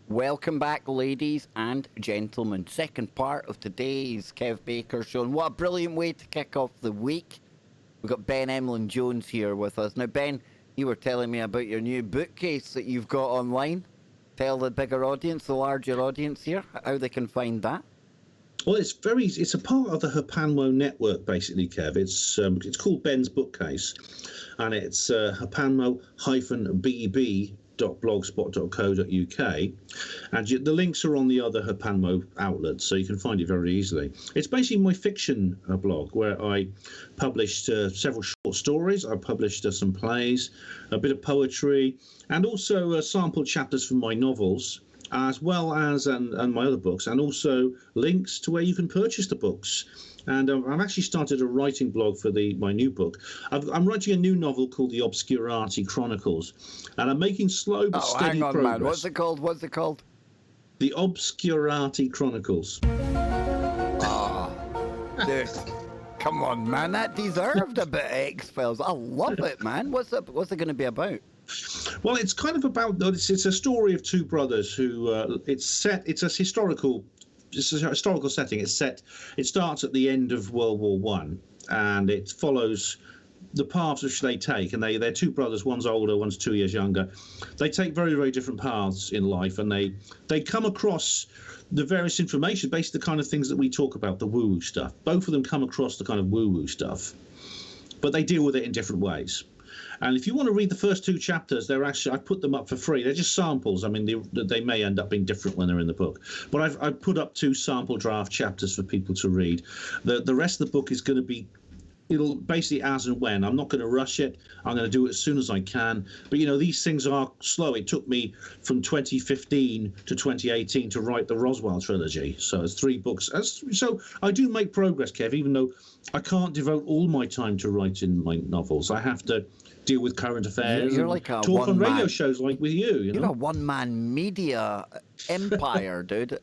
Welcome back, ladies and gentlemen. Second part of today's Kev Baker Show. And what a brilliant way to kick off the week. We've got Ben Emlyn-Jones here with us. Now, Ben, you were telling me about your new bookcase that you've got online. Tell the bigger audience, the larger audience here, how they can find that. Well, it's a part of the Hapanmo network, basically, Kev. It's called Ben's Bookcase, and it's hapanmo-bb.blogspot.co.uk, and the links are on the other Hapanmo outlets, so you can find it very easily. It's basically my fiction blog, where I published several short stories. I published some plays, a bit of poetry, and also sample chapters from my novels, as well as and my other books, and also links to where you can purchase the books. And I've actually started a writing blog for my new book. I'm writing a new novel called The Obscurati Chronicles, and I'm making slow but steady progress. Man. What's it called? The Obscurati Chronicles. Dude, come on, man. That deserved a bit of X-Files. I love it, man. What's it going to be about? Well, it's kind of about it's a story of two brothers who it's a historical setting. It starts at the end of World War One, and it follows the paths which they take. And they're two brothers. One's older, one's 2 years younger. They take very, very different paths in life, and they come across the various information, basically the kind of things that we talk about, the woo-woo stuff. Both of them come across the kind of woo-woo stuff, but they deal with it in different ways. And if you want to read the first two chapters, I've put them up for free. They're just samples. I mean, they may end up being different when they're in the book. But I've put up 2 sample draft chapters for people to read. The rest of the book is going to be, it'll basically as and when. I'm not going to rush it. I'm going to do it as soon as I can. But, these things are slow. It took me from 2015 to 2018 to write the Roswell trilogy. So it's 3 books. So I do make progress, Kev, even though I can't devote all my time to writing my novels. I have to deal with current affairs. You're like a talk on radio shows like with you. You're a one-man media empire, dude.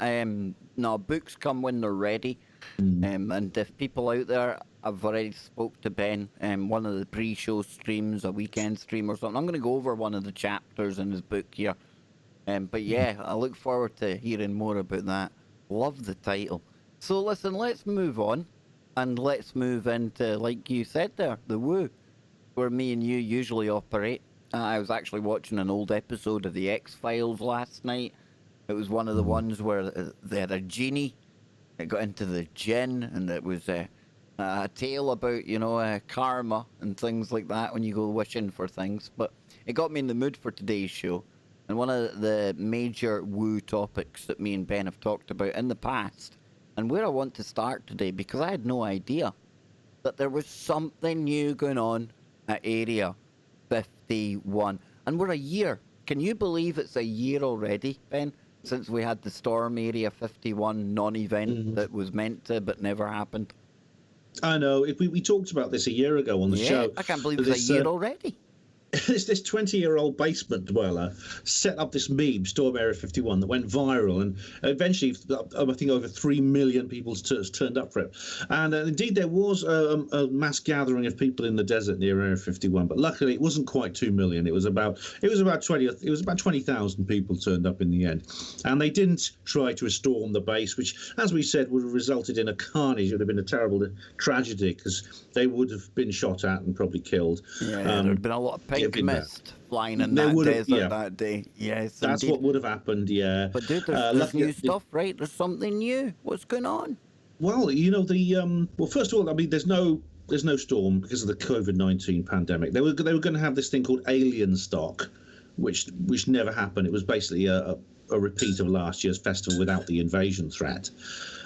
No, books come when they're ready. And if people out there, I've already spoke to Ben, one of the pre-show streams, a weekend stream or something. I'm going to go over one of the chapters in his book here. But yeah, I look forward to hearing more about that. Love the title. So listen, let's move on, and let's move into, like you said there, the woo, where me and you usually operate. I was actually watching an old episode of the X-Files last night. It was one of the ones where they had a genie that got into the gin, and it was a tale about, karma and things like that when you go wishing for things. But it got me in the mood for today's show. And one of the major woo topics that me and Ben have talked about in the past, and where I want to start today, because I had no idea that there was something new going on at Area 51. And we're a year. Can you believe it's a year already, Ben, since we had the Storm Area 51 non-event that was meant to but never happened? I know. We talked about this a year ago on the show. I can't believe it's a year already. This 20-year-old basement dweller set up this meme, Storm Area 51, that went viral, and eventually, I think over 3 million people turned up for it. And indeed, there was a mass gathering of people in the desert near Area 51, but luckily, it wasn't quite 2 million. It was about 20,000 people turned up in the end, and they didn't try to storm the base, which, as we said, would have resulted in a carnage. It would have been a terrible tragedy because they would have been shot at and probably killed. Yeah, there'd have been a lot of pink mist flying in that desert that day. Yes, that's indeed what would have happened. Yeah, but dude, there's new stuff, right? There's something new. What's going on? Well, well, first of all, I mean, there's no storm because of the COVID-19 pandemic. They were going to have this thing called Alien Stock, which never happened. It was basically a repeat of last year's festival without the invasion threat.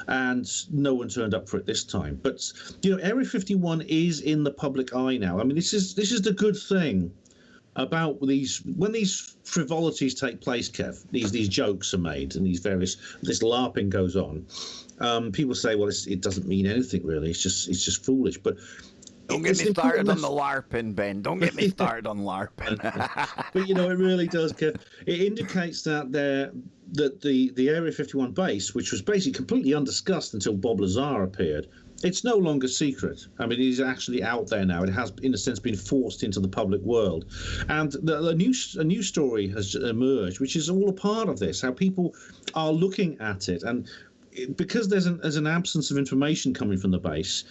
And no one turned up for it this time. But Area 51 is in the public eye now. I mean, this is the good thing about when these frivolities take place, Kev. These jokes are made and this LARPing goes on. People say, well, it doesn't mean anything really. It's just foolish. But don't get me started on the LARPing, Ben. Don't get me started on LARPing. But it really does, Kev. It indicates that the Area 51 base, which was basically completely undiscussed until Bob Lazar appeared, it's no longer secret. I mean, it is actually out there now. It has, in a sense, been forced into the public world. And a new story has emerged, which is all a part of this, how people are looking at it. And because there's an absence of information coming from the base,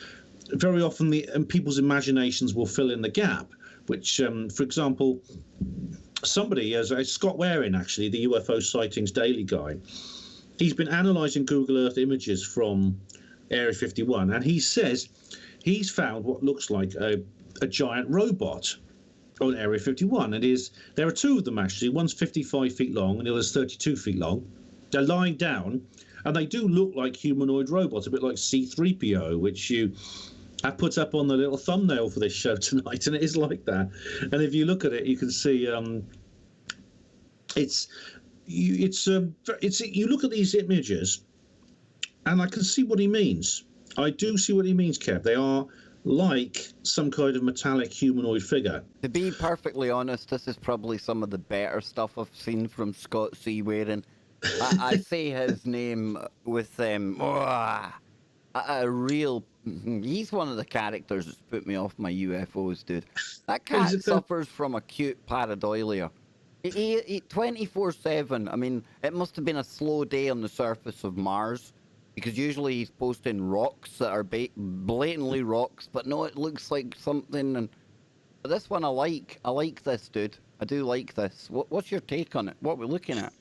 very often people's imaginations will fill in the gap, which, for example, somebody, as Scott Waring, actually, the UFO Sightings Daily guy, he's been analysing Google Earth images from Area 51, and he says he's found what looks like a giant robot on Area 51. There are two of them, actually. One's 55 feet long and the other's 32 feet long. They're lying down, and they do look like humanoid robots, a bit like C-3PO, which I put up on the little thumbnail for this show tonight, and it is like that. And if you look at it, you can see you look at these images, and I can see what he means. I do see what he means, Kev. They are like some kind of metallic humanoid figure. To be perfectly honest, this is probably some of the better stuff I've seen from Scott C. Waring. I say his name with a real... He's one of the characters that's put me off my UFOs, dude. That cat suffers from acute pareidolia. He 24/7. I mean, it must have been a slow day on the surface of Mars, because usually he's posting rocks that are blatantly rocks, but no, it looks like something. And but this one I like. I like this, dude. I do like this. What's your take on it? What we're looking at?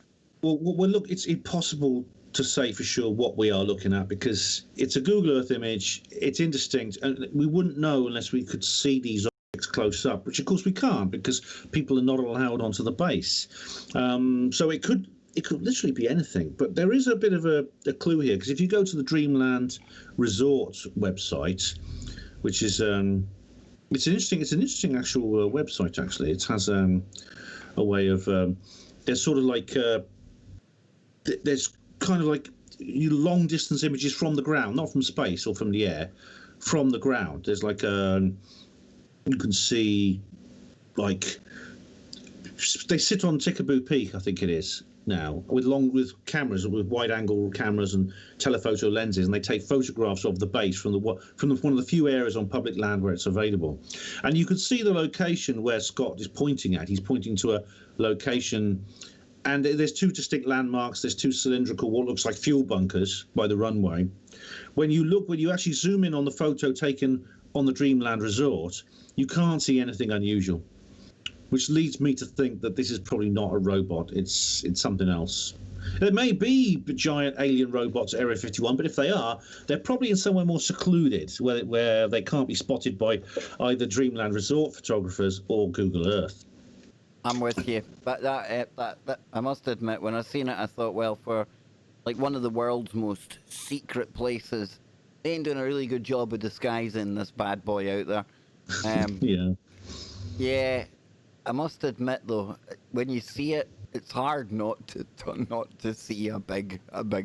Well, look, it's impossible to say for sure what we are looking at, because it's a Google Earth image. It's indistinct, and we wouldn't know unless we could see these objects close up, which of course we can't, because people are not allowed onto the base. So it could literally be anything. But there is a bit of a clue here, because if you go to the Dreamland Resort website, which is it's an interesting actual website. Actually, it has a way of there's sort of like there's kind of like long distance images from the ground, not from space or from the air, from the ground. There's like you can see, like, they sit on Tickaboo Peak, I think it is now, with cameras, with wide angle cameras and telephoto lenses, and they take photographs of the base from one of the few areas on public land where it's available. And you can see the location where Scott is pointing at. He's pointing to a location, and there's two distinct landmarks. There's two cylindrical, what looks like fuel bunkers by the runway. When you actually zoom in on the photo taken on the Dreamland Resort, you can't see anything unusual, which leads me to think that this is probably not a robot. It's something else. There may be giant alien robots at Area 51, but if they are, they're probably in somewhere more secluded, where they can't be spotted by either Dreamland Resort photographers or Google Earth. I'm with you. But that I must admit, when I seen it, I thought, well, for like one of the world's most secret places, they ain't doing a really good job of disguising this bad boy out there. Yeah. Yeah. I must admit, though, when you see it, it's hard not to see a big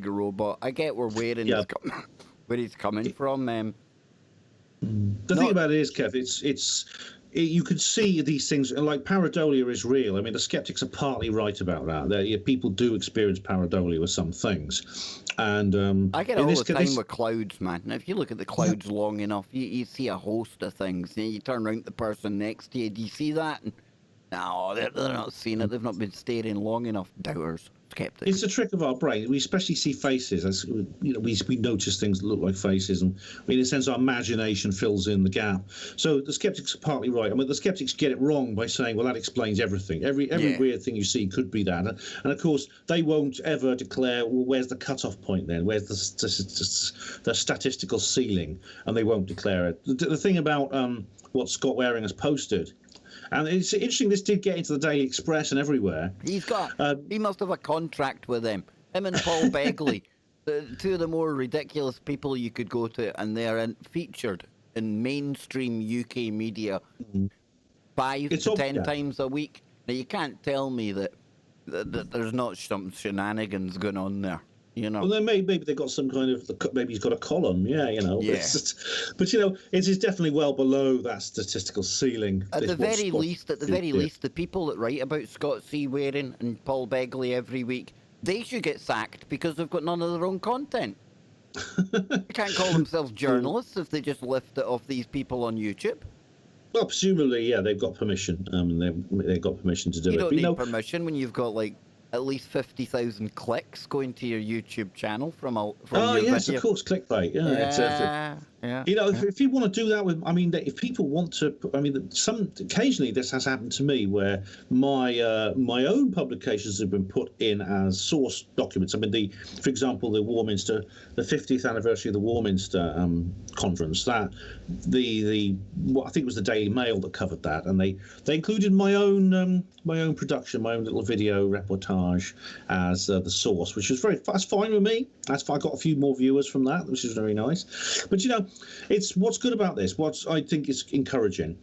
robot. I get where he's coming from. The thing about it is, Kev, you can see these things, and like pareidolia is real. I mean, the skeptics are partly right about that. People do experience pareidolia with some things, and I get it all the time with clouds, man. Now, if you look at the clouds long enough, you see a host of things. You turn around to the person next to you. Do you see that? No, they're not seeing it. They've not been staring long enough. Doubters, skeptics. It's a trick of our brain. We especially see faces. As you know, we notice things that look like faces, and in a sense, our imagination fills in the gap. So the skeptics are partly right. I mean, the skeptics get it wrong by saying, "Well, that explains everything. Every weird thing you see could be that." And of course, they won't ever declare, "Well, where's the cutoff point then? Where's the statistical ceiling?" And they won't declare it. The thing about what Scott Waring has posted. And it's interesting, this did get into the Daily Express and everywhere. He must have a contract with them. Him and Paul Begley, two of the more ridiculous people you could go to, and they're featured in mainstream UK media 5 to 10 times a week. Now, you can't tell me that there's not some shenanigans going on there. You know. Well, then maybe they've got some kind of, maybe he's got a column, Yeah. But it is definitely well below that statistical ceiling. At the very least, the people that write about Scott C. Waring and Paul Begley every week, they should get sacked because they've got none of their own content. They can't call themselves journalists if they just lift it off these people on YouTube. Well, presumably, yeah, they've got permission. They've got permission to do You it. don't But, need permission when you've got like at least 50,000 clicks going to your YouTube channel from your yes, video. of course, clickbait. Yeah, yeah. You know, if you want to do that with, I mean, if people want to, I mean, occasionally this has happened to me where my my own publications have been put in as source documents. I mean, for example, the 50th anniversary of the Warminster conference. That I think it was the Daily Mail that covered that, and they included my own production, my own little video reportage as the source, which was that's fine with me. I got a few more viewers from that, which is very nice. But you know, it's what's good about this. What I think is encouraging,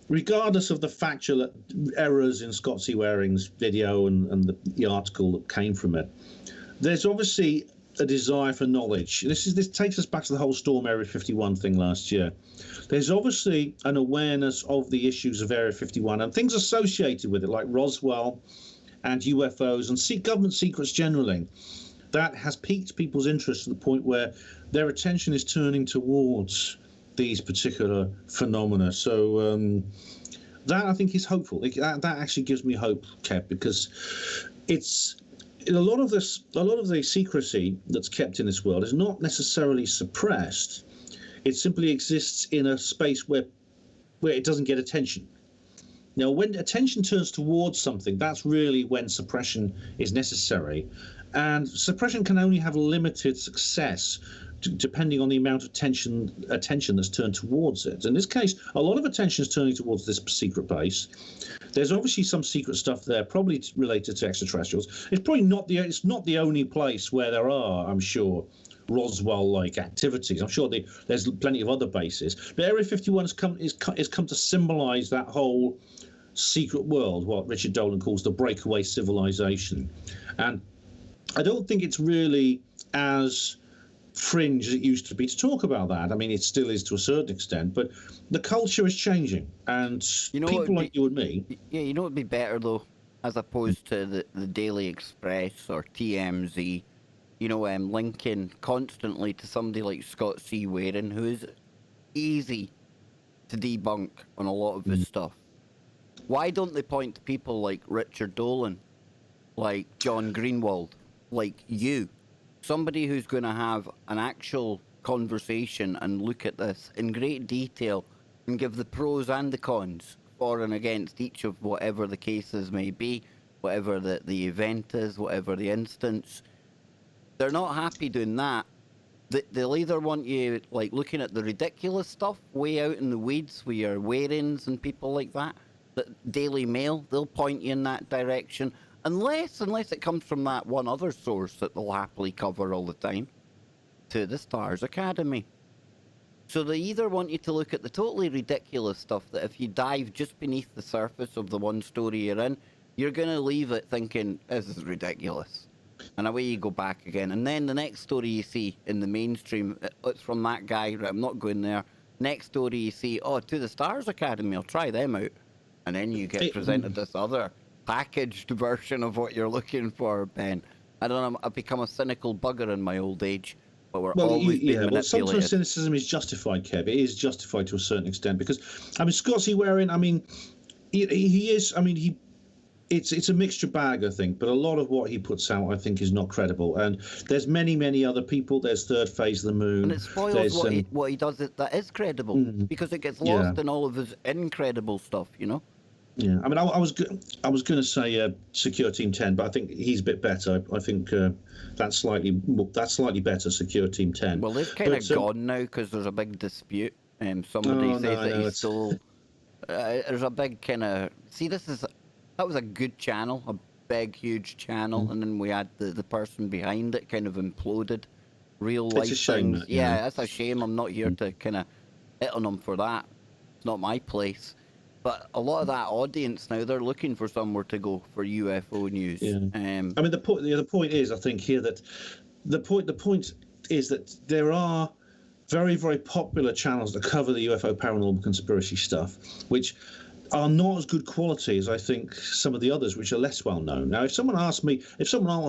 regardless of the factual errors in Scott C. Waring's video and the article that came from it, there's obviously a desire for knowledge. This takes us back to the whole Storm Area 51 thing last year. There's obviously an awareness of the issues of Area 51 and things associated with it, like Roswell and UFOs and government secrets generally. That has piqued people's interest to the point where their attention is turning towards these particular phenomena. So that I think is hopeful. That actually gives me hope, Kev, because it's a lot of the secrecy that's kept in this world is not necessarily suppressed. It simply exists in a space where it doesn't get attention. Now, when attention turns towards something, that's really when suppression is necessary. And suppression can only have limited success depending on the amount of attention that's turned towards it. In this case, a lot of attention is turning towards this secret base. There's obviously some secret stuff there, probably related to extraterrestrials. It's probably not the only place where there are, I'm sure, Roswell-like activities. I'm sure there's plenty of other bases. But Area 51 has come to symbolise that whole secret world, what Richard Dolan calls the breakaway civilization. And I don't think it's really as fringe as it used to be to talk about that. I mean, it still is to a certain extent, but the culture is changing, and people like you and me. Yeah, you know what would be better though, as opposed to the Daily Express or TMZ. You know, linking constantly to somebody like Scott C. Waring, who is easy to debunk on a lot of his stuff. Why don't they point to people like Richard Dolan, like John Greenwald, like you? Somebody who's going to have an actual conversation and look at this in great detail and give the pros and the cons for and against each of whatever the cases may be, whatever the event is, whatever the instance. They're not happy doing that. They'll either want you like looking at the ridiculous stuff way out in the weeds with your Warings and people like that. The Daily Mail, they'll point you in that direction. Unless it comes from that one other source that they'll happily cover all the time, to the Stars Academy. So they either want you to look at the totally ridiculous stuff that if you dive just beneath the surface of the one story you're in, you're going to leave it thinking, this is ridiculous. And away you go back again. And then the next story you see in the mainstream, it's from that guy, right, I'm not going there. Next story you see, to the Stars Academy, I'll try them out. And then you get presented this other packaged version of what you're looking for, Ben. I don't know, I've become a cynical bugger in my old age, but we're always being manipulated. Well, sometimes cynicism is justified, Kev. It is justified to a certain extent because, I mean, Scott C. Waring, I mean, he is, I mean, it's a mixture bag, I think, but a lot of what he puts out, I think, is not credible. And there's many, many other people. There's Third Phase of the Moon. And it spoils what he does that is credible because it gets lost in all of his incredible stuff, you know? Yeah, I mean, I was going to say Secure Team 10, but I think he's a bit better. I think that's slightly better, Secure Team 10. Well, they've kind of gone now because there's a big dispute. Somebody says that he stole. There's a big kind of that was a good channel, a big, huge channel, and then we had the person behind it kind of imploded. Real life things. Yeah, that's a shame. I'm not here to kind of hit on them for that. It's not my place. But a lot of that audience now, they're looking for somewhere to go for UFO news. Yeah. I mean, the point is, I think here that the point is that there are very, very popular channels that cover the UFO paranormal conspiracy stuff, which are not as good quality as I think some of the others, which are less well known. Now, if someone else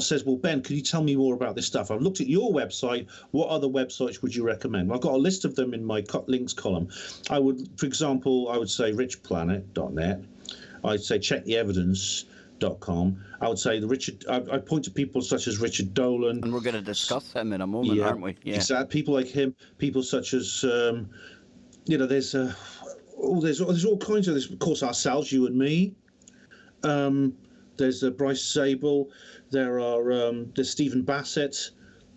says, well, Ben, could you tell me more about this stuff? I've looked at your website. What other websites would you recommend? Well, I've got a list of them in my links column. For example, I would say richplanet.net. I'd say checktheevidence.com. I would say I point to people such as Richard Dolan. And we're going to discuss him in a moment, aren't we? Yeah. Exactly. People like him, people such as, there's all kinds of this. Of course, ourselves, you and me. There's Bryce Zabel. There's Stephen Bassett.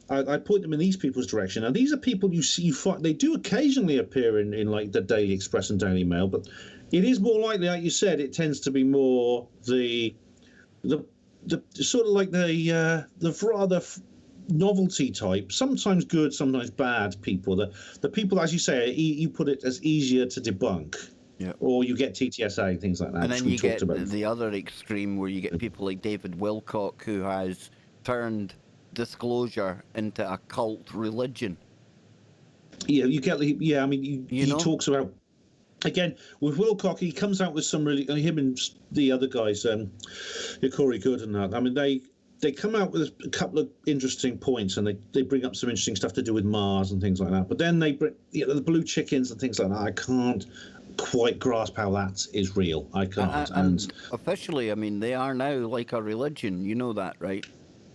I point them in these people's direction. And these are people you see. They do occasionally appear in like the Daily Express and Daily Mail, but it is more likely, like you said, it tends to be more the sort of like the rather novelty type, sometimes good, sometimes bad people. The people, as you say, you put it as easier to debunk. Yeah. Or you get TTSA, things like that. And then you get the other extreme where you get people like David Wilcock, who has turned disclosure into a cult religion. Yeah, you get. Yeah, I mean, he talks about. Again, with Wilcock, he comes out with some really. Him and the other guys, Corey Good and that. I mean, they come out with a couple of interesting points, and they bring up some interesting stuff to do with Mars and things like that. But then they bring the blue chickens and things like that. I can't quite grasp how that is real. I can't. And officially, I mean, they are now like a religion. You know that, right?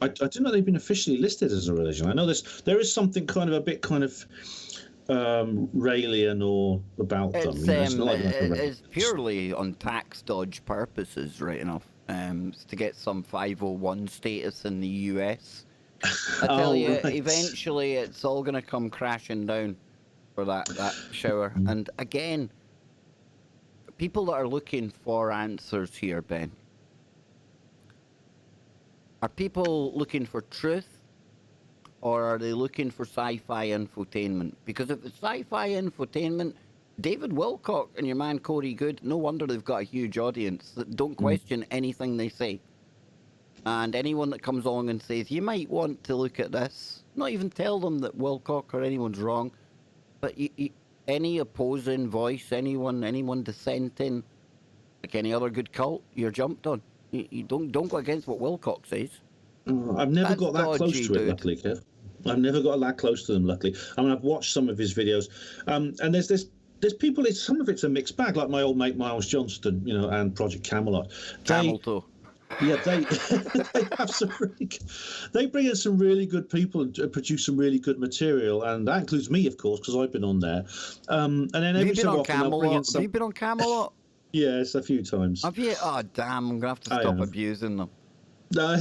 I don't know they've been officially listed as a religion. I know there is something kind of a bit kind of Raelian or about them. It's purely on tax dodge purposes, right enough. To get some 501 status in the US. I tell you, right. Eventually it's all going to come crashing down for that shower. And again, people that are looking for answers here, Ben, are people looking for truth? Or are they looking for sci-fi infotainment? Because if it's sci-fi infotainment, David Wilcock and your man Corey Good, no wonder they've got a huge audience that don't question anything they say. And anyone that comes along and says, you might want to look at this, not even tell them that Wilcock or anyone's wrong, but any opposing voice, anyone dissenting, like any other good cult, you're jumped on. You don't go against what Wilcock says. I've never got that close to it, luckily, Kev. I've never got that close to them, luckily. I mean, I've watched some of his videos, and there's people. Some of it's a mixed bag, like my old mate Miles Johnston, and Project Camelot. Yeah, they have some. They bring in some really good people and produce some really good material, and that includes me, of course, because I've been on there. And then every so often I'll bring in some. Have you been on Camelot? Yes, a few times. Have you? Oh, damn! I'm gonna have to stop abusing them. No,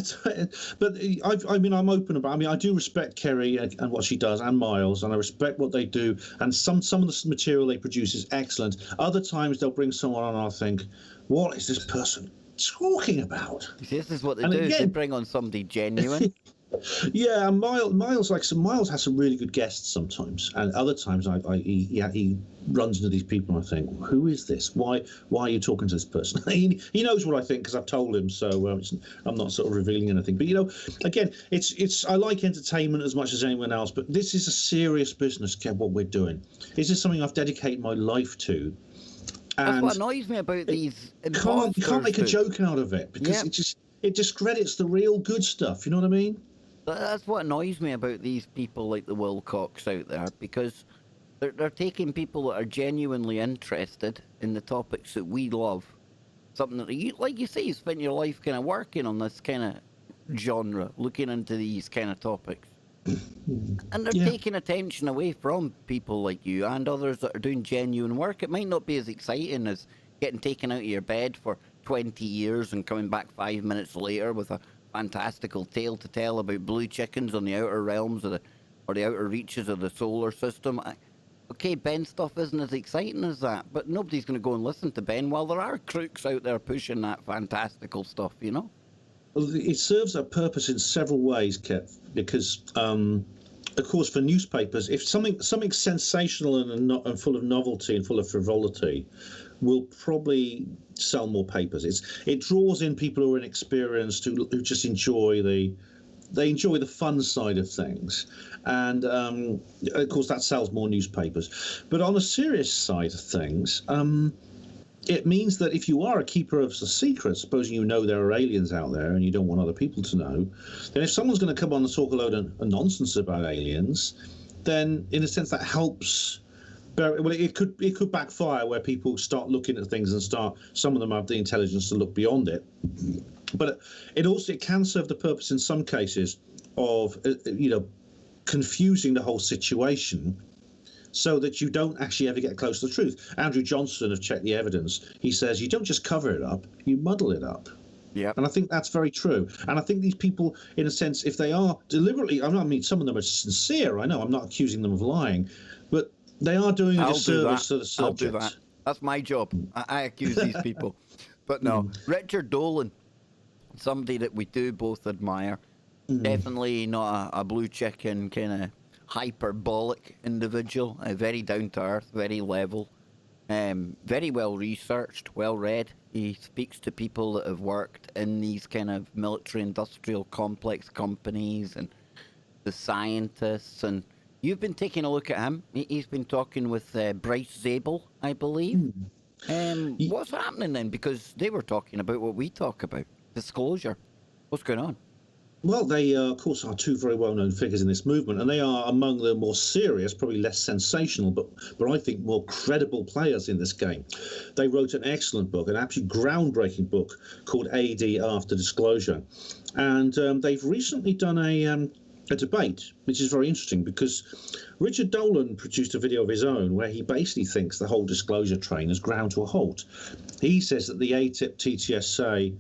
but I'm open about. I mean, I do respect Kerry and what she does, and Miles, and I respect what they do. And some of the material they produce is excellent. Other times they'll bring someone on, and I'll think, what is this person talking about? This is what they do. Again, they bring on somebody genuine. Yeah, and Miles has some really good guests sometimes, and other times he runs into these people and I think, who is this? Why are you talking to this person? he knows what I think because I've told him, so I'm not sort of revealing anything. But again, it's I like entertainment as much as anyone else, but this is a serious business, Kev. What we're doing, this is something I've dedicated my life to. And that's what annoys me about these. You can't make a joke out of it because it discredits the real good stuff. You know what I mean? That's what annoys me about these people like the Wilcocks out there, because they're taking people that are genuinely interested in the topics that we love. Something that, like you say, you spent your life kind of working on this kind of genre, looking into these kind of topics. And they're taking attention away from people like you and others that are doing genuine work. It might not be as exciting as getting taken out of your bed for 20 years and coming back 5 minutes later with a fantastical tale to tell about blue chickens on the outer realms or the outer reaches of the solar system. Okay, Ben's stuff isn't as exciting as that, but nobody's going to go and listen to Ben while there are crooks out there pushing that fantastical stuff, Well, it serves a purpose in several ways, Kev, because, of course, for newspapers, if something sensational and full of novelty and full of frivolity will probably sell more papers. It draws in people who are inexperienced, who just enjoy the fun side of things, and of course that sells more newspapers. But on the serious side of things, it means that if you are a keeper of the secret, supposing you know there are aliens out there and you don't want other people to know, then if someone's going to come on and talk a load of nonsense about aliens, then in a sense that helps. Well, it could backfire where people start looking at things and some of them have the intelligence to look beyond it. But it can serve the purpose in some cases of confusing the whole situation, so that you don't actually ever get close to the truth. Andrew Johnson of Check the Evidence, he says you don't just cover it up, you muddle it up. Yeah. And I think that's very true. And I think these people, in a sense, if they are deliberately, some of them are sincere, I know, I'm not accusing them of lying, but they are doing a disservice to the subject. I'll do that. That's my job. I accuse these people. But no, Richard Dolan, somebody that we do both admire, definitely not a blue chicken kind of hyperbolic individual, very down to earth, very level, very well researched, well read. He speaks to people that have worked in these kind of military industrial complex companies and the scientists. And you've been taking a look at him. He's been talking with Bryce Zabel, I believe. What's happening then? Because they were talking about what we talk about, disclosure. What's going on? Well, they, of course, are two very well-known figures in this movement, and they are among the more serious, probably less sensational, but I think more credible players in this game. They wrote an excellent book, an absolutely groundbreaking book called AD After Disclosure. And they've recently done a debate, which is very interesting, because Richard Dolan produced a video of his own where he basically thinks the whole disclosure train has ground to a halt. He says that the ATIP TTSA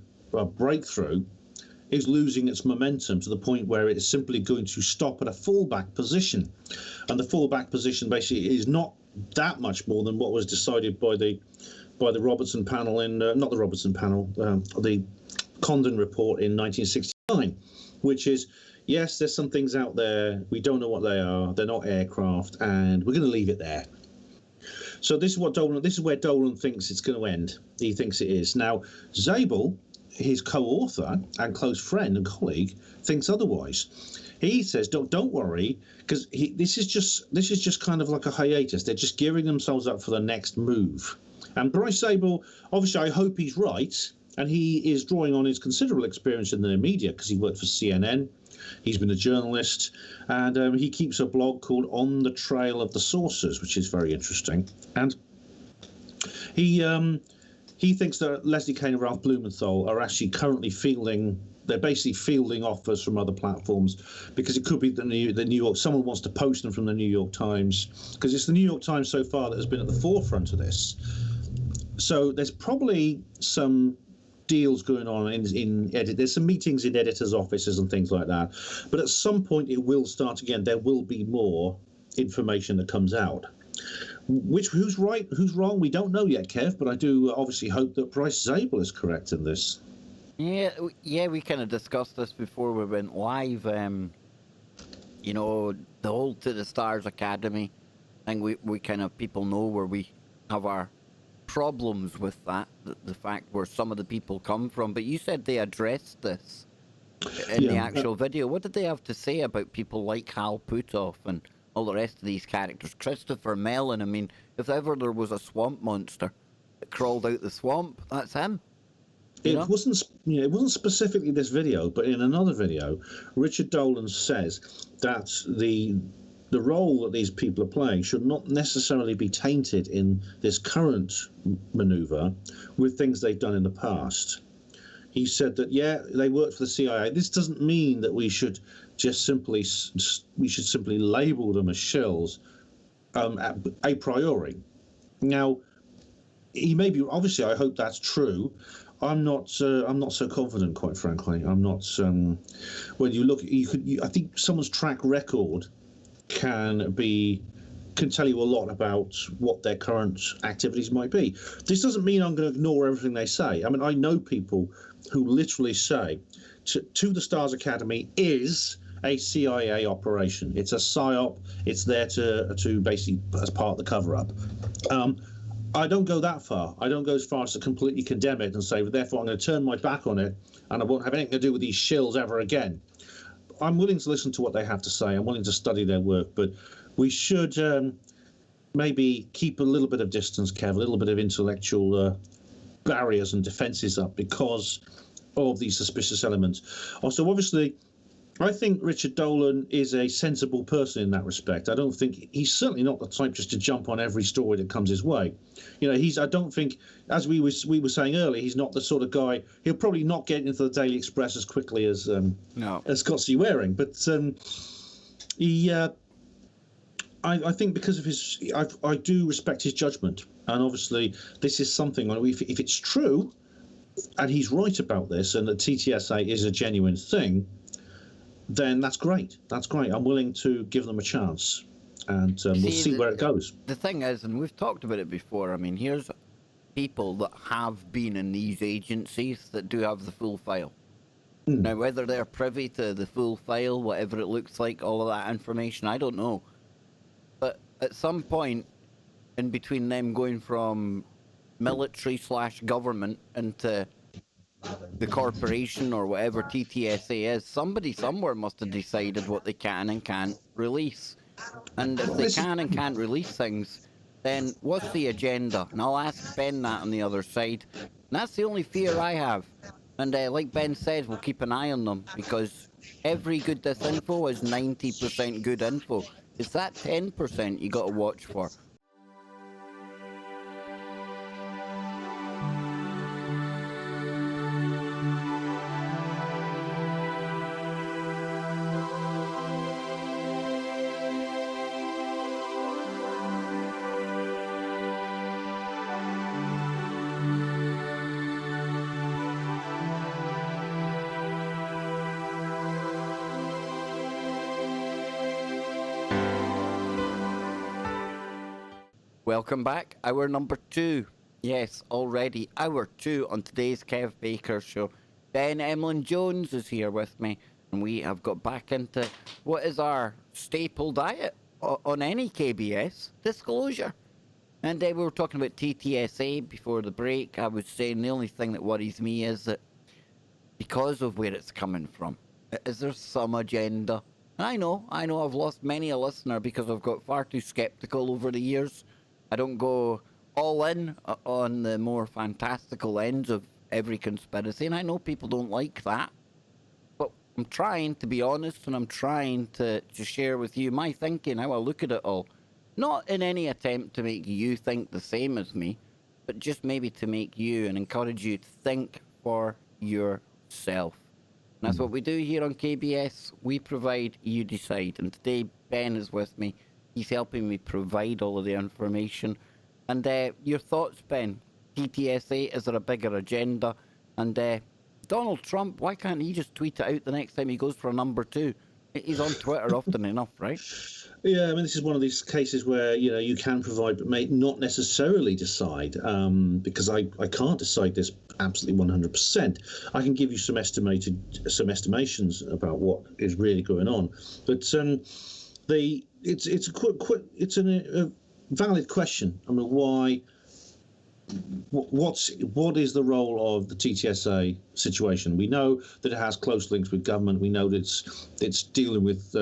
breakthrough is losing its momentum to the point where it is simply going to stop at a fallback position. And the fallback position basically is not that much more than what was decided by the Robertson panel the Condon report in 1969, which is, yes, there's some things out there, we don't know what they are, they're not aircraft, and we're going to leave it there. So this is where Dolan thinks it's going to end. He thinks it is. Now, Zabel, his co-author and close friend and colleague, thinks otherwise. He says, don't worry, because this is just kind of like a hiatus. They're just gearing themselves up for the next move. And Bryce Zabel, obviously, I hope he's right, and he is drawing on his considerable experience in the media because he worked for CNN. He's been a journalist, and he keeps a blog called On the Trail of the Sources, which is very interesting. And he thinks that Leslie Kane and Ralph Blumenthal are actually currently fielding offers from other platforms, because it could be the New York. Someone wants to post them from the New York Times, because it's the New York Times so far that has been at the forefront of this. So there's probably some deals going on in edit. There's some meetings in editors' offices and things like that. But at some point it will start again. There will be more information that comes out. Who's right, who's wrong, we don't know yet, Kev, but I do obviously hope that Bryce Zabel is correct in this. Yeah, we kind of discussed this before we went live. The whole To the Stars Academy thing, we kind of, people know where we have our problems with that, the fact where some of the people come from. But you said they addressed this in the actual video. What did they have to say about people like Hal Puthoff and all the rest of these characters? Christopher Mellon, I mean, if ever there was a swamp monster that crawled out the swamp, that's him. It wasn't specifically this video, but in another video, Richard Dolan says that the role that these people are playing should not necessarily be tainted in this current maneuver with things they've done in the past. He said that, they worked for the CIA. This doesn't mean that we should just simply label them as shills a priori. Now, he may be, obviously, I hope that's true. I'm not so confident, quite frankly. I'm not. When you look, I think someone's track record can tell you a lot about what their current activities might be. This doesn't mean I'm going to ignore everything they say. I mean, I know people who literally say to the Stars Academy is a CIA operation. It's a psyop. It's there to basically as part of the cover-up. I don't go that far. I don't go as far as to completely condemn it and say, therefore, I'm going to turn my back on it and I won't have anything to do with these shills ever again. I'm willing to listen to what they have to say. I'm willing to study their work, but we should maybe keep a little bit of distance, Kev, a little bit of intellectual barriers and defences up because of these suspicious elements. Also, obviously, I think Richard Dolan is a sensible person in that respect. I don't think he's certainly not the type just to jump on every story that comes his way. You know, I don't think, as we were saying earlier, he's not the sort of guy. He'll probably not get into the Daily Express as quickly as Scott C. Waring, but I think because of his, I do respect his judgment, and obviously this is something. If it's true, and he's right about this, and the TTSA is a genuine thing, then that's great. That's great. I'm willing to give them a chance, and we'll see where it goes. The thing is, and we've talked about it before, I mean, here's people that have been in these agencies that do have the full file. Now, whether they're privy to the full file, whatever it looks like, all of that information, I don't know. But at some point, in between them going from military/government into the corporation or whatever TTSA is, somebody somewhere must have decided what they can and can't release. And if they can and can't release things, then what's the agenda? And I'll ask Ben that on the other side. And that's the only fear I have. And like Ben says, we'll keep an eye on them, because every good disinfo is 90% good info. It's that 10% you got to watch for. Welcome back, hour number 2. Yes, already hour 2 on today's Kev Baker show. Ben Emlyn-Jones is here with me, and we have got back into what is our staple diet on any KBS, disclosure. And we were talking about TTSA before the break. I was saying the only thing that worries me is that because of where it's coming from, is there some agenda? And I know I've lost many a listener because I've got far too sceptical over the years. I don't go all in on the more fantastical ends of every conspiracy, and I know people don't like that. But I'm trying to be honest, and I'm trying to share with you my thinking, how I look at it all. Not in any attempt to make you think the same as me, but just maybe to make you and encourage you to think for yourself. And that's what we do here on KBS. We provide, you decide. And today, Ben is with me. He's helping me provide all of the information. And your thoughts, Ben? TTSA, is there a bigger agenda? And Donald Trump, why can't he just tweet it out the next time he goes for a number 2? He's on Twitter often enough, right? Yeah, I mean, this is one of these cases where, you know, you can provide but may not necessarily decide, because I can't decide this absolutely 100%. I can give you some estimations about what is really going on. But it's a valid question. I mean, why? What is the role of the TTSA situation? We know that it has close links with government. We know that it's dealing with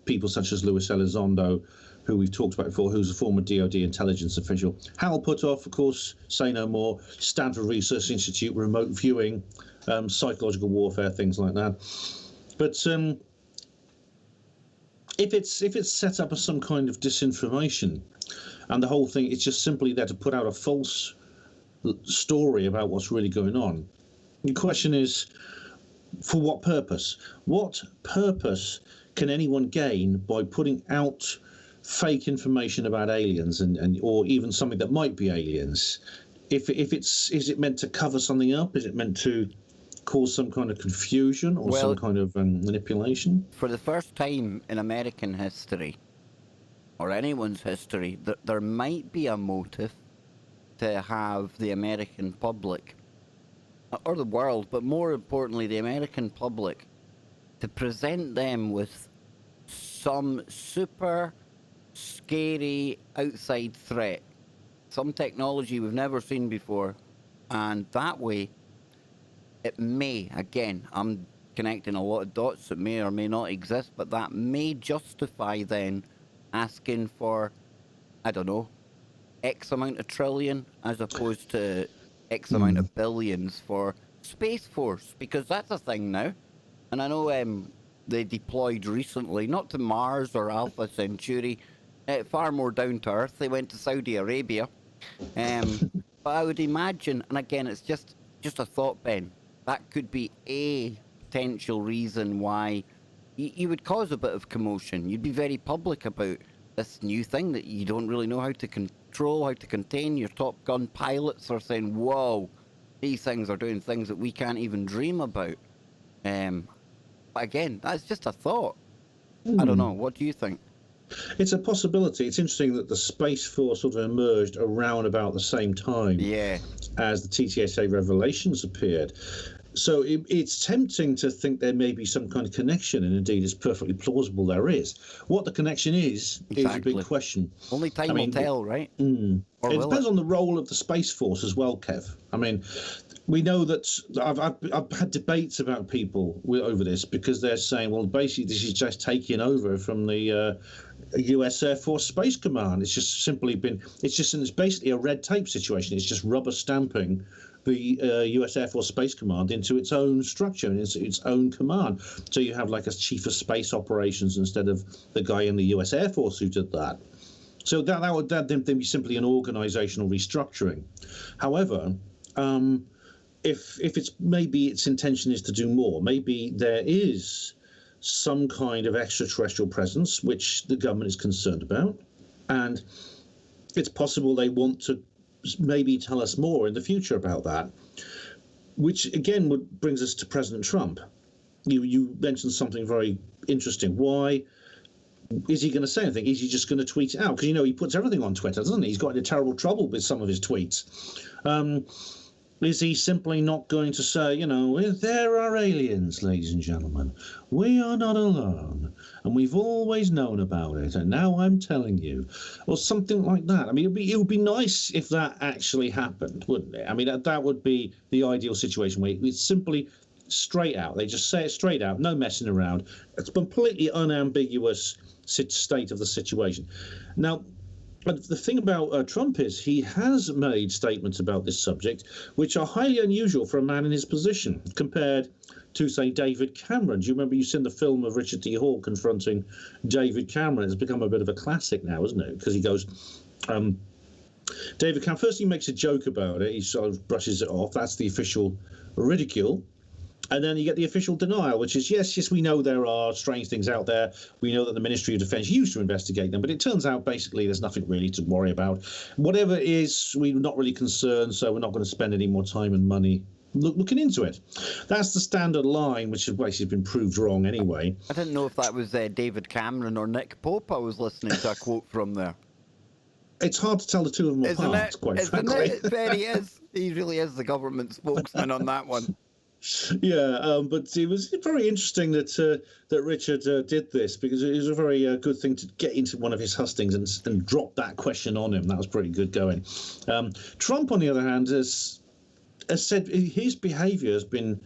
people such as Luis Elizondo, who we've talked about before, who's a former DoD intelligence official. Hal Puthoff, of course, say no more. Stanford Research Institute, remote viewing, psychological warfare, things like that. But if it's set up as some kind of disinformation, and the whole thing is just simply there to put out a false story about what's really going on, the question is, for what purpose? What purpose can anyone gain by putting out fake information about aliens and or even something that might be aliens? Is it meant to cover something up? Is it meant to cause some kind of confusion or some kind of manipulation? For the first time in American history, or anyone's history, there might be a motive to have the American public, or the world, but more importantly the American public, to present them with some super scary outside threat, some technology we've never seen before, and that way it may, again, I'm connecting a lot of dots that may or may not exist, but that may justify then asking for, I don't know, X amount of trillion as opposed to X amount of billions for Space Force, because that's a thing now. And I know they deployed recently, not to Mars or Alpha Centauri, far more down to Earth. They went to Saudi Arabia. But I would imagine, and again, it's just a thought, Ben, that could be a potential reason why you would cause a bit of commotion. You'd be very public about this new thing that you don't really know how to control, how to contain. Your Top Gun pilots are saying, whoa, these things are doing things that we can't even dream about. But again, that's just a thought. I don't know. What do you think? It's a possibility. It's interesting that the Space Force sort of emerged around about the same time as the TTSA revelations appeared. So it's tempting to think there may be some kind of connection, and indeed it's perfectly plausible there is. What the connection is a big question. Only time will tell, right? It depends on the role of the Space Force as well, Kev. I mean, we know that I've had debates about people over this, because they're saying, well, basically this is just taking over from the US Air Force Space Command. It's just simply been, it's basically a red tape situation. It's just rubber stamping the US Air Force Space Command into its own structure and its own command. So you have like a chief of space operations instead of the guy in the US Air Force who did that. So that would then be simply an organizational restructuring. However, if it's maybe its intention is to do more, maybe there is some kind of extraterrestrial presence which the government is concerned about, and it's possible they want to maybe tell us more in the future about that, which again brings us to President Trump. You mentioned something very interesting. Why is he going to say anything? Is he just going to tweet it out? Because, he puts everything on Twitter, doesn't he? He's got into terrible trouble with some of his tweets. Is he simply not going to say, there are aliens, ladies and gentlemen. We are not alone. And we've always known about it. And now I'm telling you. Or something like that. I mean, it would be nice if that actually happened, wouldn't it? I mean, that would be the ideal situation where it's simply straight out. They just say it straight out. No messing around. It's a completely unambiguous state of the situation. Now, but the thing about Trump is he has made statements about this subject which are highly unusual for a man in his position compared to, say, David Cameron. Do you remember, you've seen the film of Richard T. Hall confronting David Cameron? It's become a bit of a classic now, isn't it? Because he goes, David Cameron, first he makes a joke about it. He sort of brushes it off. That's the official ridicule. And then you get the official denial, which is, yes, we know there are strange things out there. We know that the Ministry of Defence used to investigate them, but it turns out basically there's nothing really to worry about. Whatever it is, we're not really concerned, so we're not going to spend any more time and money looking into it. That's the standard line, which has basically been proved wrong anyway. I didn't know if that was David Cameron or Nick Pope I was listening to a quote from there. It's hard to tell the two of them apart, quite frankly. There he is. He really is the government spokesman on that one. Yeah, but it was very interesting that Richard did this, because it was a very good thing to get into one of his hustings and drop that question on him. That was pretty good going. Trump, on the other hand, has said his behaviour has been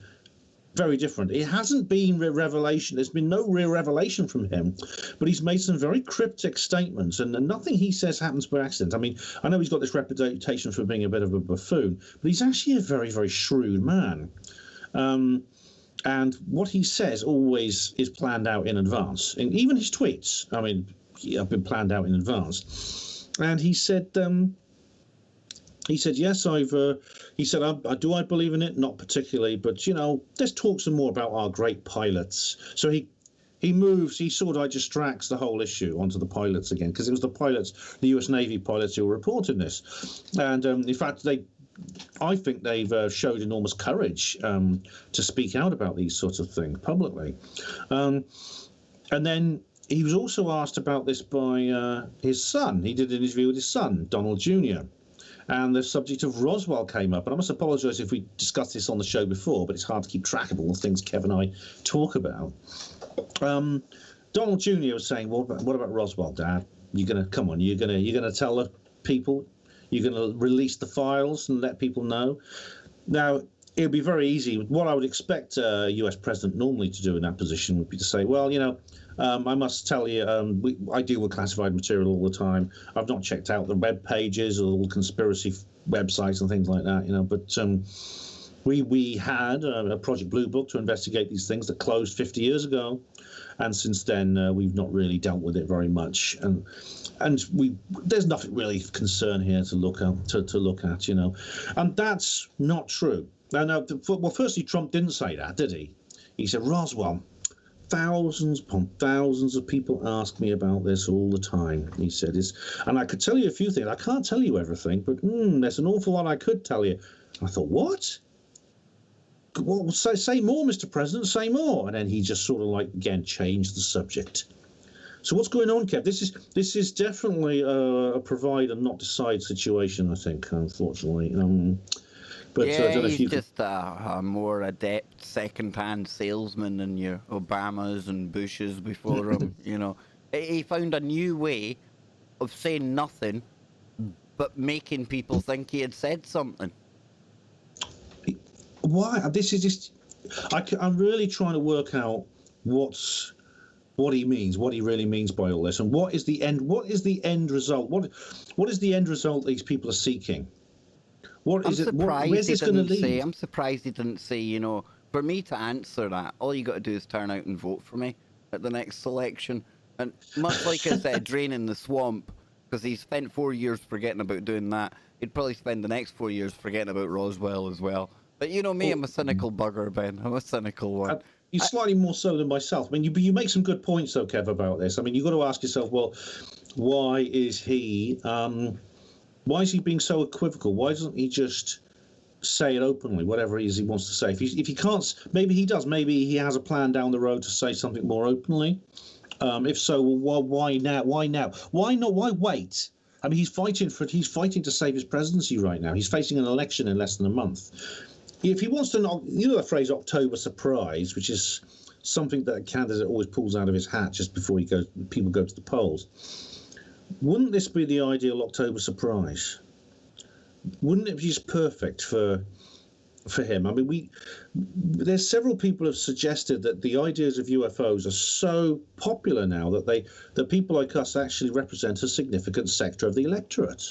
very different. It hasn't been revelation. There's been no real revelation from him, but he's made some very cryptic statements, and nothing he says happens by accident. I mean, I know he's got this reputation for being a bit of a buffoon, but he's actually a very, very shrewd man. And what he says always is planned out in advance. And even his tweets, I mean, have been planned out in advance. And he said, yes, do I believe in it? Not particularly, but, let's talk some more about our great pilots. So he sort of distracts the whole issue onto the pilots again, because it was the US Navy pilots who were reporting this. And in fact, I think they've showed enormous courage to speak out about these sorts of things publicly. And then he was also asked about this by his son. He did an interview with his son, Donald Jr., and the subject of Roswell came up. And I must apologise if we discussed this on the show before, but it's hard to keep track of all the things Kev and I talk about. Donald Jr. was saying, well, what about Roswell, Dad? You're going to tell the people? You're going to release the files and let people know? Now, it would be very easy. What I would expect a US president normally to do in that position would be to say, well, I must tell you, I deal with classified material all the time. I've not checked out the web pages or all conspiracy websites and things like that, but we had a Project Blue Book to investigate these things that closed 50 years ago. And since then, we've not really dealt with it very much. And there's nothing really of concern here to look at, And that's not true. Now, well, firstly, Trump didn't say that, did he? He said, Roswell, thousands upon thousands of people ask me about this all the time, he said. And I could tell you a few things. I can't tell you everything, but there's an awful lot I could tell you. I thought, what? Well, say more, Mr. President, say more. And then he just sort of again, changed the subject. So what's going on, Kev? This is definitely a provide and not decide situation, I think, unfortunately. But yeah, I don't know if he's you just a more adept second-hand salesman than your Obamas and Bushes before him. He found a new way of saying nothing, but making people think he had said something. Why? This is just. I'm really trying to work out what he means, what he really means by all this, and what is the end result? What is the end result these people are seeking? Where's this going to lead? I'm surprised he didn't say, for me to answer that, all you got to do is turn out and vote for me at the next selection. And much like his draining the swamp, because he spent 4 years forgetting about doing that, he'd probably spend the next 4 years forgetting about Roswell as well. But me, I'm a cynical bugger, Ben. I'm a cynical one. You're slightly more so than myself. I mean, you make some good points, though, Kev, about this. I mean, you've got to ask yourself, well, why is he being so equivocal? Why doesn't he just say it openly, whatever it is he wants to say? If he can't, maybe he does. Maybe he has a plan down the road to say something more openly. If so, well, why now? Why now? Why not? Why wait? I mean, he's fighting to save his presidency right now. He's facing an election in less than a month. If he wants to, the phrase October surprise, which is something that a candidate always pulls out of his hat just before people go to the polls. Wouldn't this be the ideal October surprise? Wouldn't it be just perfect for him? I mean, there's several people have suggested that the ideas of UFOs are so popular now that people like us actually represent a significant sector of the electorate.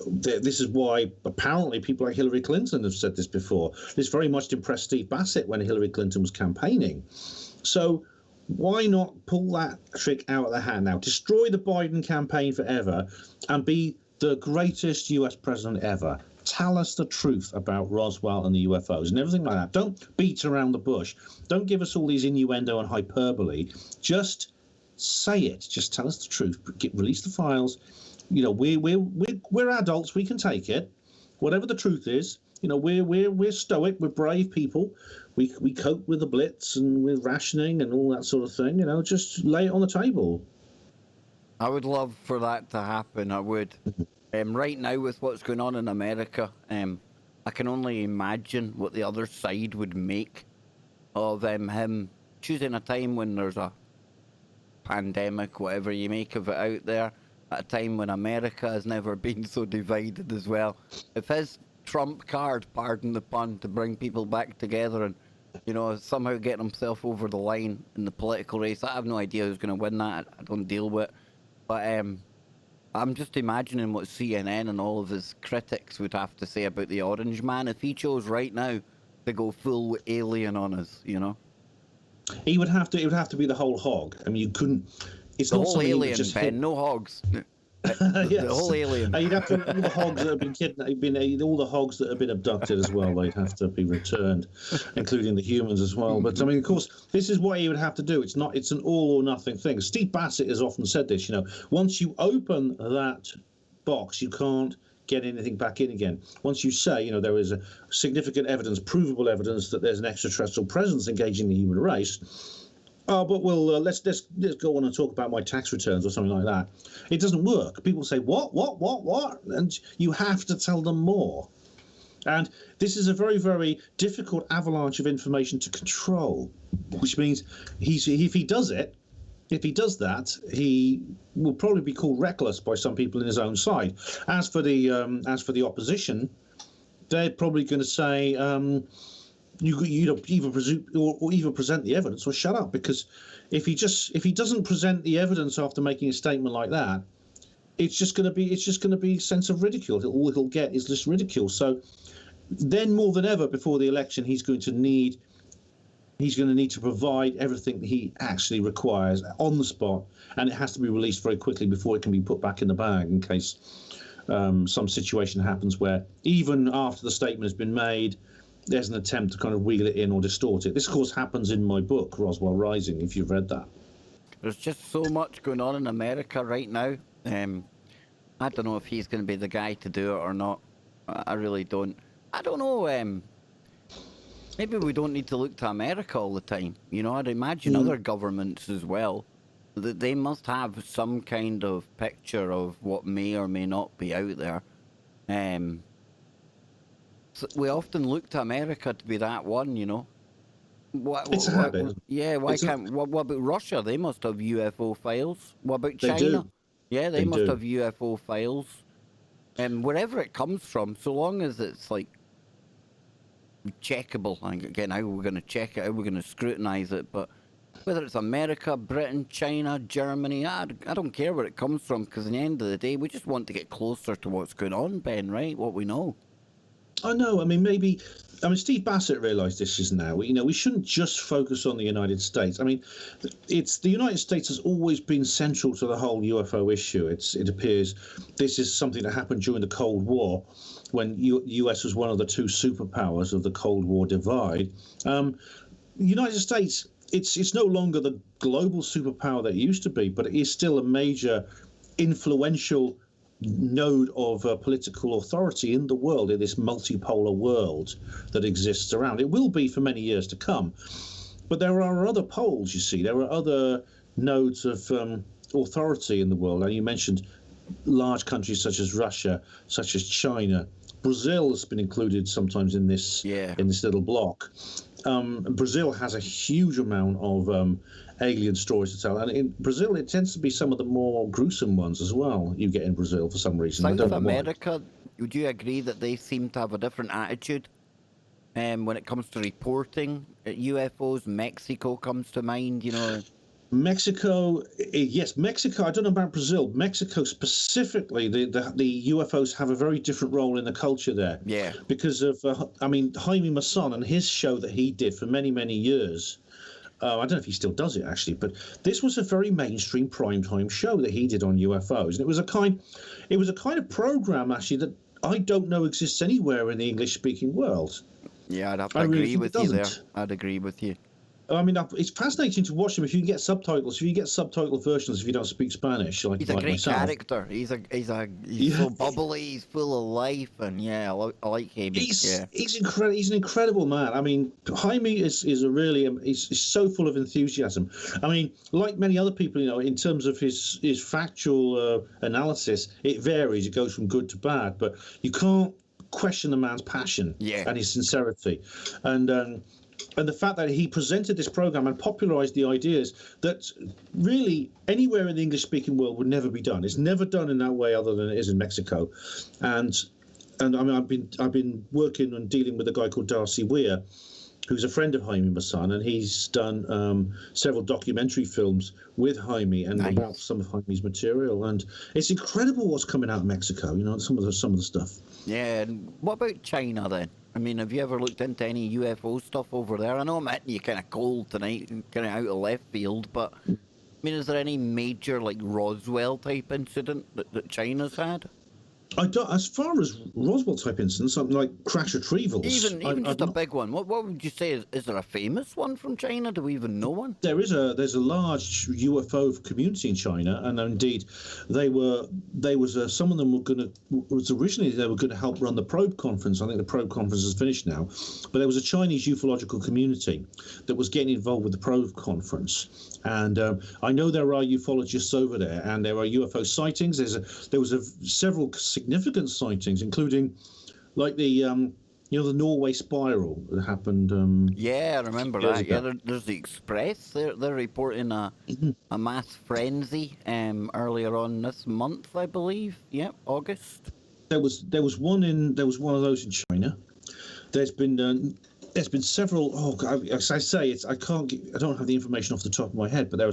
This is why apparently people like Hillary Clinton have said this before. This very much impressed Steve Bassett when Hillary Clinton was campaigning. So why not pull that trick out of the hat now? Destroy the Biden campaign forever and be the greatest US president ever. Tell us the truth about Roswell and the UFOs and everything like that. Don't beat around the bush. Don't give us all these innuendo and hyperbole. Just say it. Just tell us the truth. Release the files. We're adults. We can take it. Whatever the truth is, we're stoic. We're brave people. We cope with the blitz and with rationing and all that sort of thing. Just lay it on the table. I would love for that to happen. I would. Right now, with what's going on in America, I can only imagine what the other side would make of him choosing a time when there's a pandemic, whatever you make of it out there, at a time when America has never been so divided as well. If his trump card, pardon the pun, to bring people back together and, somehow getting himself over the line in the political race, I have no idea who's going to win that. I don't deal with it. But I'm just imagining what CNN and all of his critics would have to say about the Orange Man if he chose right now to go full alien on us, It would have to be the whole hog. I mean, you couldn't. It's the not whole alien, Ben, no hogs. Yes. The whole alien. You'd have to all the hogs that have been kidnapped, all the hogs that have been abducted as well. They'd have to be returned, including the humans as well. But I mean, of course, this is what he would have to do. It's an all or nothing thing. Steve Bassett has often said this. Once you open that box, you can't get anything back in again. Once you say, there is a significant evidence, provable evidence that there's an extraterrestrial presence engaging the human race. Oh, but let's go on and talk about my tax returns or something like that. It doesn't work. People say, what? And you have to tell them more. And this is a very, very difficult avalanche of information to control, which means if he does that, he will probably be called reckless by some people in his own side. As for the opposition, they're probably going to say you know, either present the evidence or shut up, because if he doesn't present the evidence after making a statement like that, it's just going to be a sense of ridicule. All he'll get is this ridicule. So then, more than ever before the election, he's going to need to provide everything that he actually requires on the spot, and it has to be released very quickly before it can be put back in the bag in case some situation happens where even after the statement has been made, there's an attempt to kind of wheel it in or distort it. This, of course, happens in my book, Roswell Rising, if you've read that. There's just so much going on in America right now. I don't know if he's going to be the guy to do it or not. I really don't. I don't know. Maybe we don't need to look to America all the time. You know, I'd imagine other governments as well, that they must have some kind of picture of what may or may not be out there. So we often look to America to be that one, you know. It's a habit. Yeah, why can't... What about Russia? They must have UFO files. What about China? They do. Yeah, they must have UFO files. Wherever it comes from, so long as it's, like, checkable. And again, how we're going to check it, how we're going to scrutinise it, but whether it's America, Britain, China, Germany, I don't care where it comes from, because at the end of the day, we just want to get closer to what's going on, Ben, right? What we know. I know. I mean, Steve Bassett realised this is now. You know, we shouldn't just focus on the United States. I mean, the United States has always been central to the whole UFO issue. It appears this is something that happened during the Cold War, when US was one of the two superpowers of the Cold War divide. The United States, it's no longer the global superpower that it used to be, but it is still a major influential node of political authority in the world, in this multipolar world that exists around. It will be for many years to come. But there are other poles, you see. There are other nodes of authority in the world. Now, you mentioned large countries such as Russia, such as China. Brazil has been included sometimes in this little block. Brazil has a huge amount of alien stories to tell, and in Brazil it tends to be some of the more gruesome ones as well. You get in Brazil for some reason. South America, would you agree that they seem to have a different attitude when it comes to reporting UFOs? Mexico comes to mind, you know. Mexico, yes, Mexico. I don't know about Brazil. Mexico specifically, the UFOs have a very different role in the culture there. Yeah. Because of, Jaime Maussan and his show that he did for many, many years. I don't know if he still does it actually, but this was a very mainstream primetime show that he did on UFOs, and it was a kind of program actually that I don't know exists anywhere in the English-speaking world. Yeah, I'd have to agree with you there. I'd agree with you. I mean, it's fascinating to watch him if you can get subtitles. If you get subtitled versions, if you don't speak Spanish, he's a great character. He's so bubbly. He's full of life, and I like him. He's incredible. He's an incredible man. I mean, Jaime is a really he's so full of enthusiasm. I mean, like many other people, you know, in terms of his factual analysis, it varies. It goes from good to bad, but you can't question the man's passion and his sincerity, and the fact that he presented this program and popularized the ideas that really anywhere in the English-speaking world would never be done. It's never done in that way other than it is in Mexico. And I mean, I've been working and dealing with a guy called Darcy Weir, who's a friend of Jaime Maussan, and he's done several documentary films with Jaime and about some of Jaime's material. And it's incredible what's coming out of Mexico. You know, some of the stuff. Yeah. And what about China then? I mean, have you ever looked into any UFO stuff over there? I know I'm hitting you kind of cold tonight and kind of out of left field, but I mean, is there any major, like, Roswell type incident that China's had? I don't, as far as Roswell type incidents, something like crash retrievals. Even just a big one. What would you say? Is there a famous one from China? Do we even know one? There's a large UFO community in China, and indeed, some of them were going to help run the Probe Conference. I think the Probe Conference is finished now, but there was a Chinese ufological community that was getting involved with the Probe Conference, and I know there are ufologists over there, and there are UFO sightings. There was several significant sightings, including like the the Norway spiral that happened. I remember that. Ago. Yeah, there's the Express. They're reporting a mass frenzy earlier on this month, I believe. Yeah, August. one of those in China. There's been several. Oh, as I say, I don't have the information off the top of my head, but there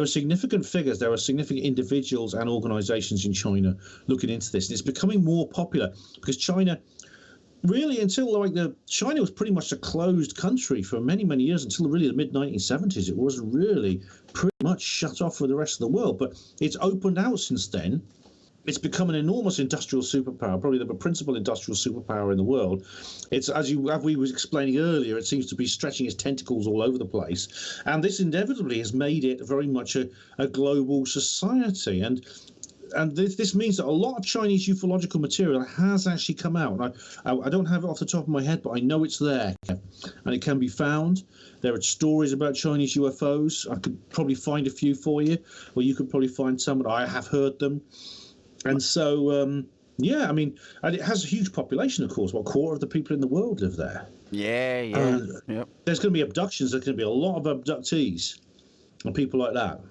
were significant figures. There are significant individuals and organisations in China looking into this, and it's becoming more popular because China. Really, until China was pretty much a closed country for many, many years, until really the mid-1970s. It was really pretty much shut off from the rest of the world. But it's opened out since then. It's become an enormous industrial superpower, probably the principal industrial superpower in the world. It's, as we was explaining earlier, it seems to be stretching its tentacles all over the place. And this inevitably has made it very much a global society. And this means that a lot of Chinese ufological material has actually come out. I don't have it off the top of my head, but I know it's there, and it can be found. There are stories about Chinese UFOs. I could probably find a few for you, or you could probably find some. I have heard them, and so yeah. I mean, and it has a huge population, of course. What, a quarter of the people in the world live there? Yeah. Yep. There's going to be abductions. There's going to be a lot of abductees and people like that.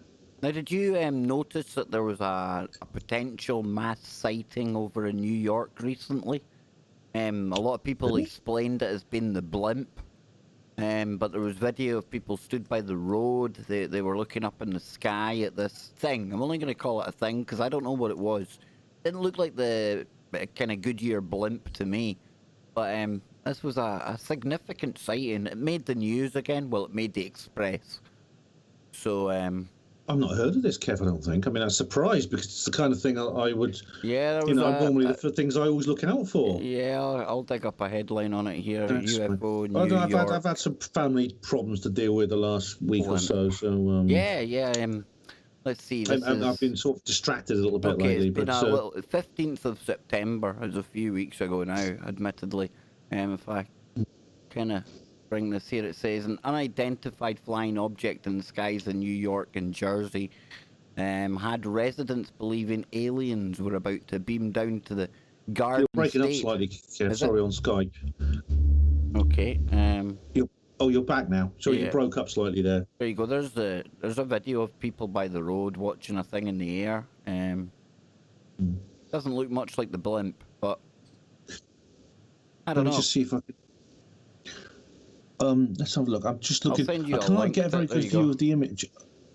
Now, did you notice that there was a potential mass sighting over in New York recently? A lot of people explained it as being the blimp, but there was video of people stood by the road. They were looking up in the sky at this thing. I'm only going to call it a thing because I don't know what it was. Didn't look like the kind of Goodyear blimp to me, but this was a significant sighting. It made the news again. Well, it made the Express. So I've not heard of this, Kev, I don't think. I mean, I'm surprised because it's the kind of thing I would... Yeah, normally the things I always look out for. Yeah, I'll dig up a headline on it here. That's UFO New York. I've had some family problems to deal with the last week or so. Yeah. Let's see. I've been sort of distracted a little bit lately. It's been a little, 15th of September. It was a few weeks ago now, admittedly. If I kind of... bring this here, it says an unidentified flying object in the skies in New York and Jersey had residents believing aliens were about to beam down to the Garden You're breaking State. up slightly. Yeah, sorry, on Skype. Okay. You're back now. Sorry, you broke up slightly there. There you go. There's a video of people by the road watching a thing in the air. Doesn't look much like the blimp, but I don't know. Let me just see if I can. Let's have a look. I'm just looking. I can't get a very good view of the image.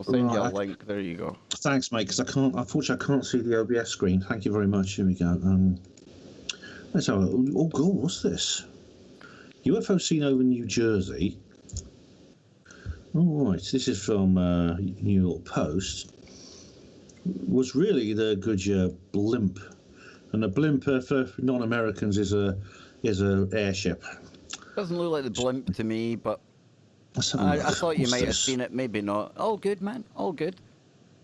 I'll send you a link. There you go. Thanks, mate, because unfortunately, I can't see the OBS screen. Thank you very much. Here we go. Let's have a look. Oh, God, what's this? UFO Scene over New Jersey. All right, this is from New York Post. Was really the Goodyear blimp, and a blimp for non-Americans is a airship. Doesn't look like the blimp to me, but I thought you might have seen it. Maybe not. All good, man. All good.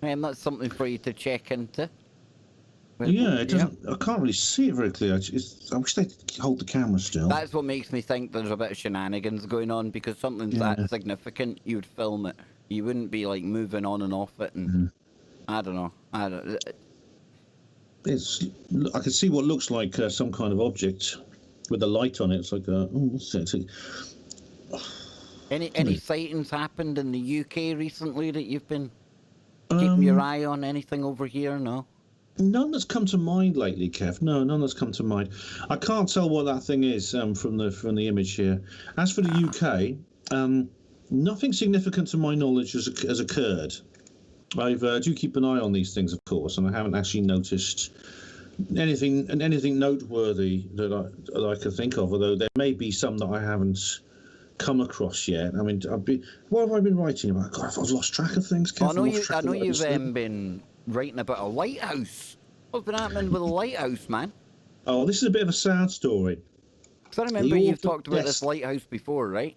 That's something for you to check into. Yeah, it doesn't. I can't really see it very clearly. I wish they'd hold the camera still. That's what makes me think there's a bit of shenanigans going on, because something's that significant, you would film it. You wouldn't be like moving on and off it, and I don't know. I can see what looks like some kind of object with a light on it. It's like what's it? Any sightings happened in the UK recently that you've been keeping your eye on? Anything over here? No. None that's come to mind lately, Kev. No, none that's come to mind. I can't tell what that thing is from the image here. As for the UK, nothing significant to my knowledge has occurred. I do keep an eye on these things, of course, and I haven't actually noticed anything noteworthy that I could think of. Although there may be some that I haven't come across yet. I mean, what have I been writing about? God, I've lost track of things. Kev. I know you've been writing about a lighthouse. What's been happening with the lighthouse, man? Oh, this is a bit of a sad story. Because I remember you've talked about this lighthouse before, right?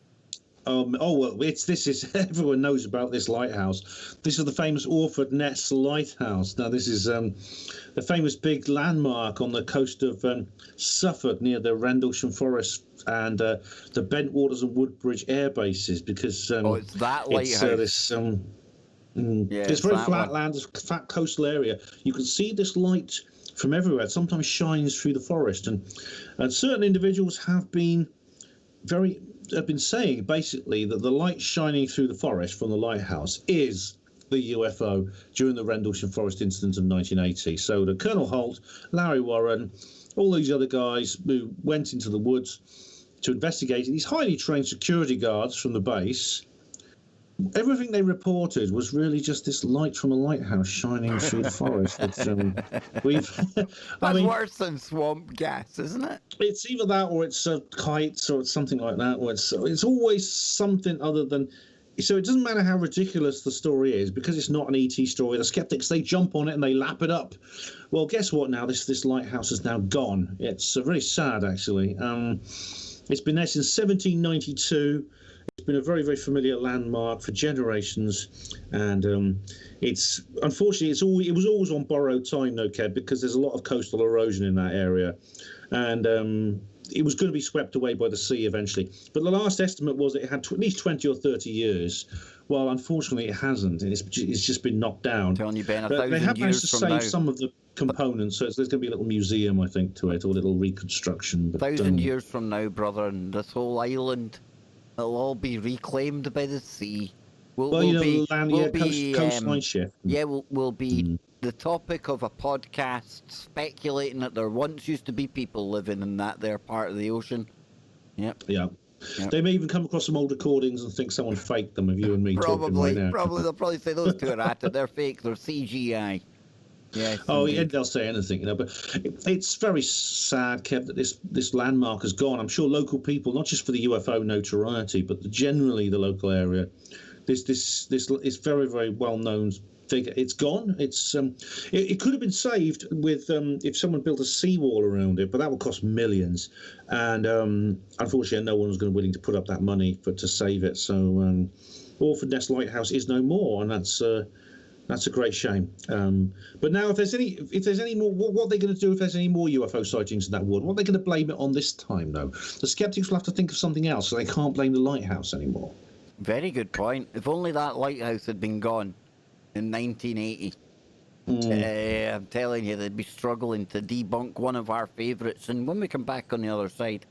This is everyone knows about this lighthouse. This is the famous Orford Ness Lighthouse. Now, this is the famous big landmark on the coast of Suffolk near the Rendlesham Forest and the Bentwaters and Woodbridge air bases. Because it's that lighthouse. It's very flat land, flat coastal area. You can see this light from everywhere. It sometimes shines through the forest, and certain individuals have been saying basically that the light shining through the forest from the lighthouse is the UFO during the Rendlesham Forest incident of 1980. So the Colonel Holt, Larry Warren, all these other guys who went into the woods to investigate it. These highly trained security guards from the base, everything they reported was really just this light from a lighthouse shining through the forest. That's worse than swamp gas, isn't it? It's either that, or it's kites, or it's something like that, or it's always something other than. So it doesn't matter how ridiculous the story is, because it's not an ET story. The skeptics, they jump on it and they lap it up. Well, guess what? Now this lighthouse is now gone. It's very sad, actually. It's been there since 1792. It's been a very, very familiar landmark for generations, and it's unfortunately it was always on borrowed time, though, Kev, because there's a lot of coastal erosion in that area, and it was going to be swept away by the sea eventually. But the last estimate was that it had at least 20 or 30 years. Well, unfortunately, it hasn't, and it's just been knocked down. I'm telling you, Ben, but they have managed to save now, some of the components, so there's going to be a little museum, I think, to it, or a little reconstruction. But, 1,000 years from now, brother, and this whole island, it'll all be reclaimed by the sea. Coastline shift. Yeah, we'll be the topic of a podcast speculating that there once used to be people living in that there part of the ocean. Yep. Yeah. Yep. They may even come across some old recordings and think someone faked them of you and me talking right now. Probably. They'll probably say those two are at it. They're fake. They're CGI. Yes. Oh, yeah, they'll say anything, But it's very sad, Kev, that this landmark has gone. I'm sure local people, not just for the UFO notoriety, but generally the local area, this is very, very well known figure. It's gone. It could have been saved with if someone built a seawall around it, but that would cost millions. And unfortunately, no one was willing to put up that money to save it. So Orford Nest Lighthouse is no more, and that's a great shame. But now, if there's any more, what are they going to do if there's any more UFO sightings in that wood? What are they going to blame it on this time, though? The skeptics will have to think of something else, so they can't blame the lighthouse anymore. Very good point. If only that lighthouse had been gone in 1980. I'm telling you, they'd be struggling to debunk one of our favourites. And when we come back on the other side,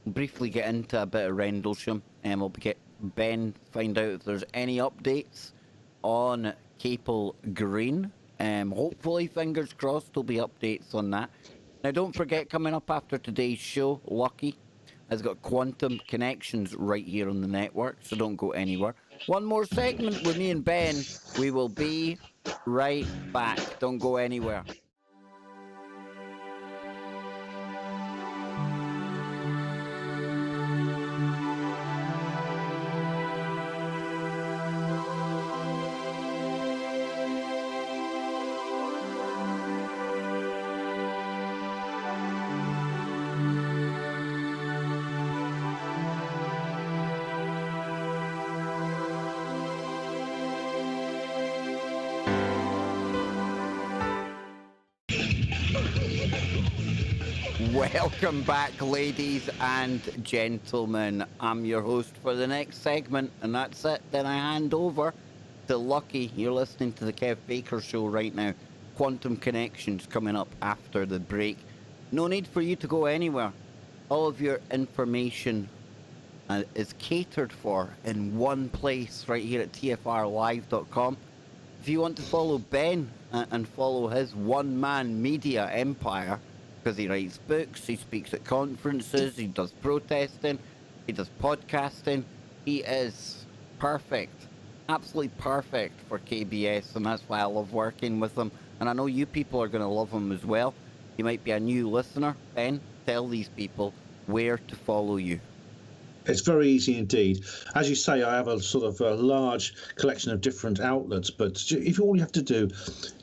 we'll briefly get into a bit of Rendlesham, and we'll get Ben find out if there's any updates on Capel Green. Hopefully, fingers crossed, there'll be updates on that. Now, don't forget, coming up after today's show, Lucky has got quantum connections right here on the network, so don't go anywhere. One more segment with me and Ben. We will be right back. Don't go anywhere. Welcome back, ladies and gentlemen. I'm your host for the next segment, and that's it. Then I hand over to Lucky. You're listening to the Kev Baker Show right now. Quantum Connections coming up after the break. No need for you to go anywhere. All of your information is catered for in one place right here at tfrlive.com. If you want to follow Ben and follow his one-man media empire, because he writes books, he speaks at conferences, he does protesting, he does podcasting. He is perfect, absolutely perfect for KBS, and that's why I love working with him. And I know you people are going to love him as well. You might be a new listener. Ben, tell these people where to follow you. It's very easy indeed. As you say, I have a sort of a large collection of different outlets, but if all you have to do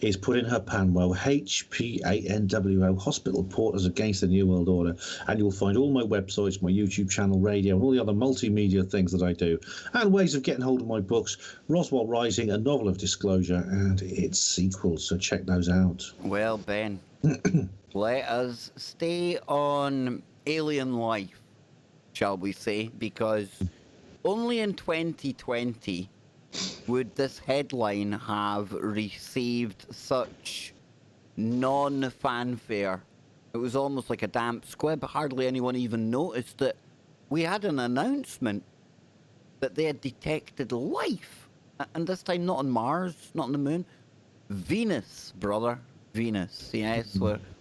is put in her Panwo, HPANWO, Hospital Porters Against the New World Order, and you'll find all my websites, my YouTube channel, radio, and all the other multimedia things that I do, and ways of getting hold of my books, Roswell Rising, A Novel of Disclosure, and its sequels, so check those out. Well, Ben, let us stay on alien life, shall we say, because only in 2020 would this headline have received such non-fanfare. It was almost like a damp squib. Hardly anyone even noticed that we had an announcement that they had detected life. And this time not on Mars, not on the moon. Venus, brother. Venus, yes.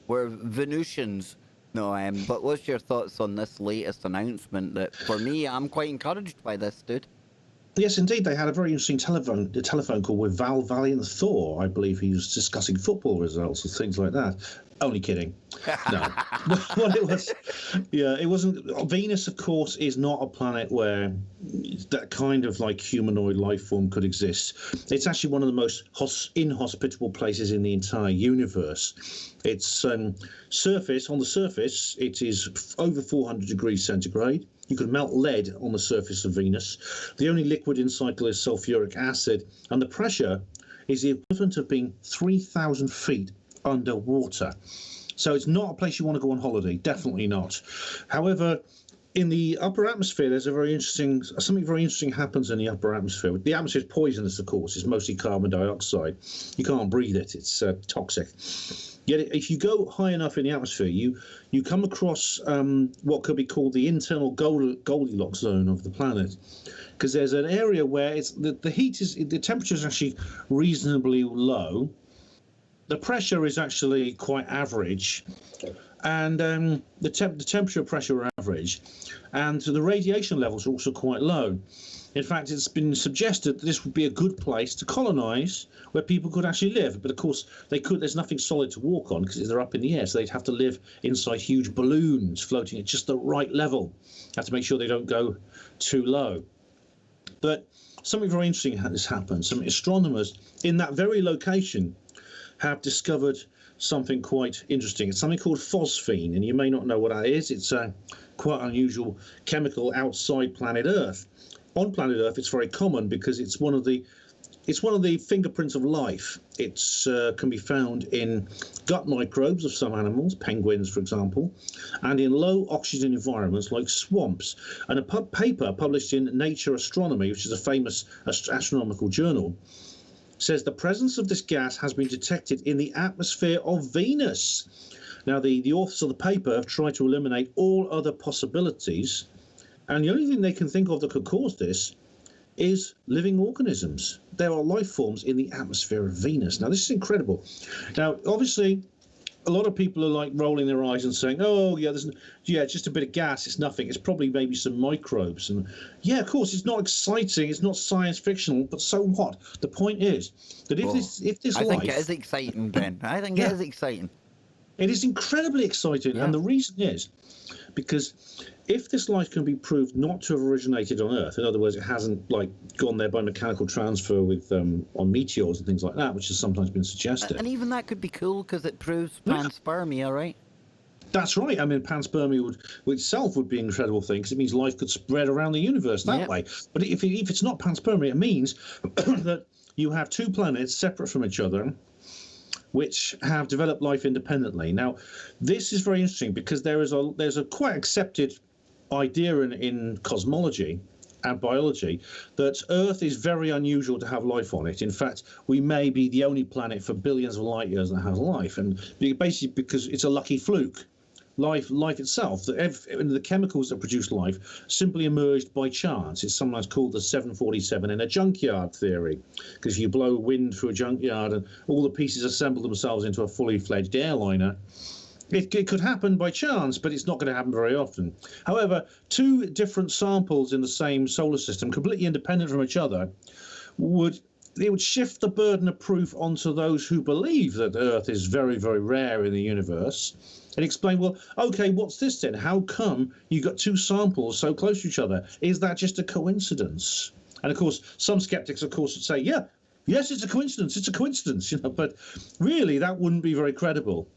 We're Venusians. No, but what's your thoughts on this latest announcement? That for me, I'm quite encouraged by this, dude. Yes, indeed. They had a very interesting telephone call with Val Valiant Thor. I believe he was discussing football results and things like that. Only kidding. No. Well, it was. Yeah, it wasn't. Venus, of course, is not a planet where that kind of like humanoid life form could exist. It's actually one of the most inhospitable places in the entire universe. Its surface, on the surface, it is over 400 degrees centigrade. You could melt lead on the surface of Venus. The only liquid in cycle is sulfuric acid, and the pressure is the equivalent of being 3,000 feet underwater. So it's not a place you want to go on holiday, definitely not. However, in the upper atmosphere, there's something very interesting happens in the upper atmosphere. The atmosphere is poisonous, of course. It's mostly carbon dioxide. You can't breathe it. It's toxic. Yet, if you go high enough in the atmosphere, you come across what could be called the internal Goldilocks zone of the planet, because there's an area where the temperature is actually reasonably low. The pressure is actually quite average, and the temperature pressure are average, and the radiation levels are also quite low. In fact, it's been suggested that this would be a good place to colonize, where people could actually live. But of course, there's nothing solid to walk on because they're up in the air, so they'd have to live inside huge balloons floating at just the right level. Have to make sure they don't go too low. But something very interesting has happened. Some astronomers in that very location have discovered something quite interesting. It's something called phosphine, and you may not know what that is. It's a quite unusual chemical outside planet Earth. On planet Earth, it's very common because it's one of the fingerprints of life. It can be found in gut microbes of some animals, penguins, for example, and in low oxygen environments like swamps. And a paper published in Nature Astronomy, which is a famous astronomical journal, says the presence of this gas has been detected in the atmosphere of Venus. Now, the authors of the paper have tried to eliminate all other possibilities, and the only thing they can think of that could cause this is living organisms. There are life forms in the atmosphere of Venus. Now, this is incredible. Now, obviously, a lot of people are like rolling their eyes and saying, "Oh, yeah, it's just a bit of gas. It's nothing. It's probably maybe some microbes." And yeah, of course, it's not exciting. It's not science fictional. But so what? The point is that if this I life, think it is exciting, Ben. I think it is exciting. it is incredibly exciting, and the reason is because if this life can be proved not to have originated on Earth, in other words, it hasn't like gone there by mechanical transfer with on meteors and things like that, which has sometimes been suggested. And even that could be cool because it proves panspermia, right? That's right. I mean, panspermia itself would be an incredible thing because it means life could spread around the universe that way. But if it's not panspermia, it means that you have two planets separate from each other, which have developed life independently. Now, this is very interesting because there's a quite accepted idea in cosmology and biology that Earth is very unusual to have life on it. In fact, we may be the only planet for billions of light years that has life, and basically because it's a lucky fluke. Life itself, the chemicals that produce life simply emerged by chance. It's sometimes called the 747 in a junkyard theory, because you blow wind through a junkyard and all the pieces assemble themselves into a fully fledged airliner. It could happen by chance, but it's not going to happen very often. However, two different samples in the same solar system, completely independent from each other, would shift the burden of proof onto those who believe that Earth is very, very rare in the universe, and explain, well, okay, what's this then? How come you got two samples so close to each other? Is that just a coincidence? And of course, some skeptics, of course, would say, yes, it's a coincidence. It's a coincidence, but really, that wouldn't be very credible.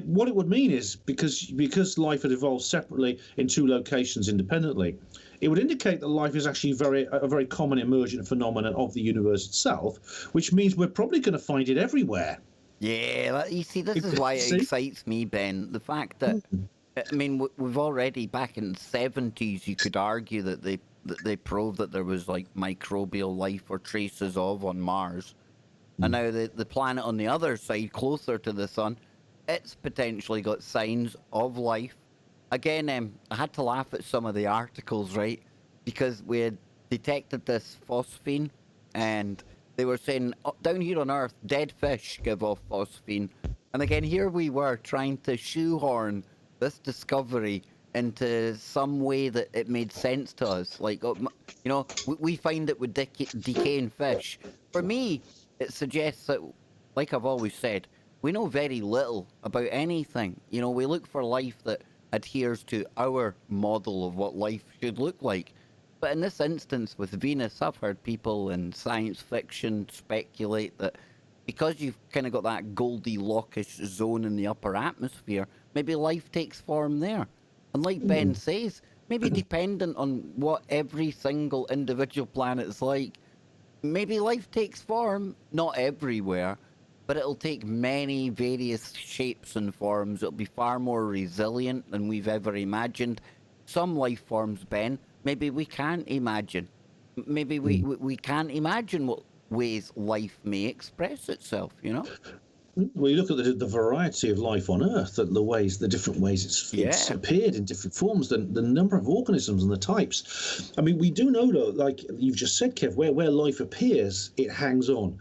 What it would mean is because life had evolved separately in two locations independently, it would indicate that life is actually a very common emergent phenomenon of the universe itself, which means we're probably going to find it everywhere. Yeah, you see, this is why it excites me, Ben. The fact that, I mean, we've already, back in the 70s, you could argue that they proved that there was like microbial life or traces of on Mars. And now the planet on the other side, closer to the sun, it's potentially got signs of life. Again, I had to laugh at some of the articles, right? Because we had detected this phosphine, and they were saying, down here on Earth, dead fish give off phosphine. And again, here we were trying to shoehorn this discovery into some way that it made sense to us. Like, we find it with decaying fish. For me, it suggests that, like I've always said, we know very little about anything. We look for life that adheres to our model of what life should look like. But in this instance with Venus, I've heard people in science fiction speculate that because you've kind of got that Goldilocks zone in the upper atmosphere, maybe life takes form there. And like Ben says, maybe dependent on what every single individual planet's like, maybe life takes form, not everywhere, but it'll take many various shapes and forms. It'll be far more resilient than we've ever imagined. Some life forms, Ben, maybe we can't imagine. Maybe we can't imagine what ways life may express itself, Well, you look at the variety of life on Earth, the different ways it's appeared in different forms, the number of organisms and the types. I mean, we do know, though, like you've just said, Kev, where life appears, it hangs on.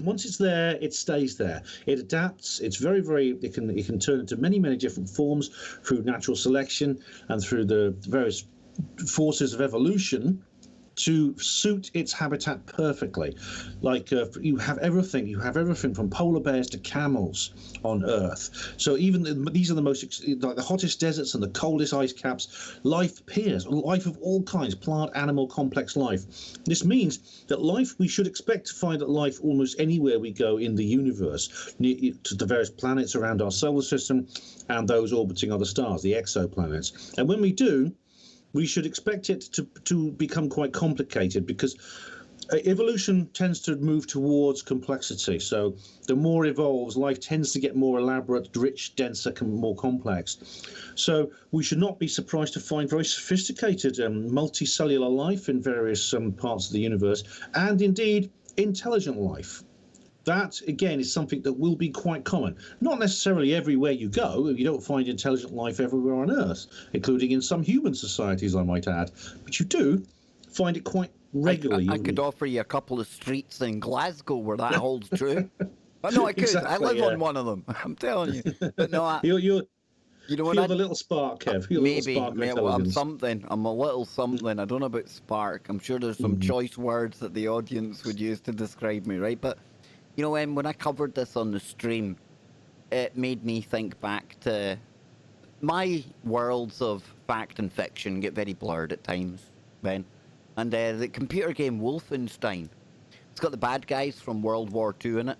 Once it's there, it stays there. It adapts. It's very, very. It can turn into many, many different forms through natural selection and through the various forces of evolution to suit its habitat perfectly. Like you have everything from polar bears to camels on Earth. So even these are the most, like the hottest deserts and the coldest ice caps. Life appears, life of all kinds, plant, animal, complex life. This means that we should expect to find life almost anywhere we go in the universe, to the various planets around our solar system and those orbiting other stars, the exoplanets. And when we do, we should expect it to become quite complicated, because evolution tends to move towards complexity. So the more it evolves, life tends to get more elaborate, rich, denser, more complex. So we should not be surprised to find very sophisticated multicellular life in various parts of the universe, and indeed intelligent life. That, again, is something that will be quite common. Not necessarily everywhere you go. You don't find intelligent life everywhere on Earth, including in some human societies, I might add. But you do find it quite regularly. I could offer you a couple of streets in Glasgow where that holds true. But no, I could. Exactly, I live on one of them. I'm telling you. But no, you're the little spark, Kev. Maybe I'm something. I'm a little something. I don't know about spark. I'm sure there's some choice words that the audience would use to describe me, right? But when I covered this on the stream, it made me think back to my worlds of fact and fiction get very blurred at times, Ben. And the computer game Wolfenstein, it's got the bad guys from World War II in it.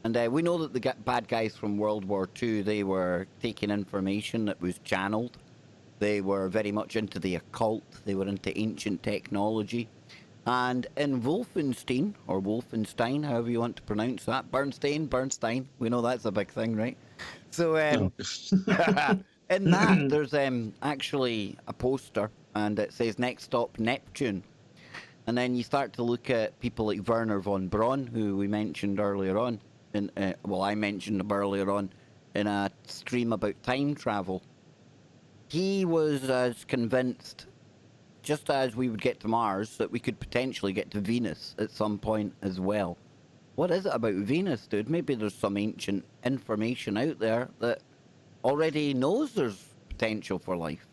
And we know that the bad guys from World War II, they were taking information that was channeled. They were very much into the occult. They were into ancient technology. And in Wolfenstein, or Wolfenstein, however you want to pronounce that, Bernstein, we know that's a big thing, right? So in that, there's actually a poster, and it says Next Stop Neptune. And then you start to look at people like Werner von Braun, who we mentioned earlier on, I mentioned him earlier on in a stream about time travel. He was as convinced, just as we would get to Mars, that we could potentially get to Venus at some point as well. What is it about Venus, dude? Maybe there's some ancient information out there that already knows there's potential for life.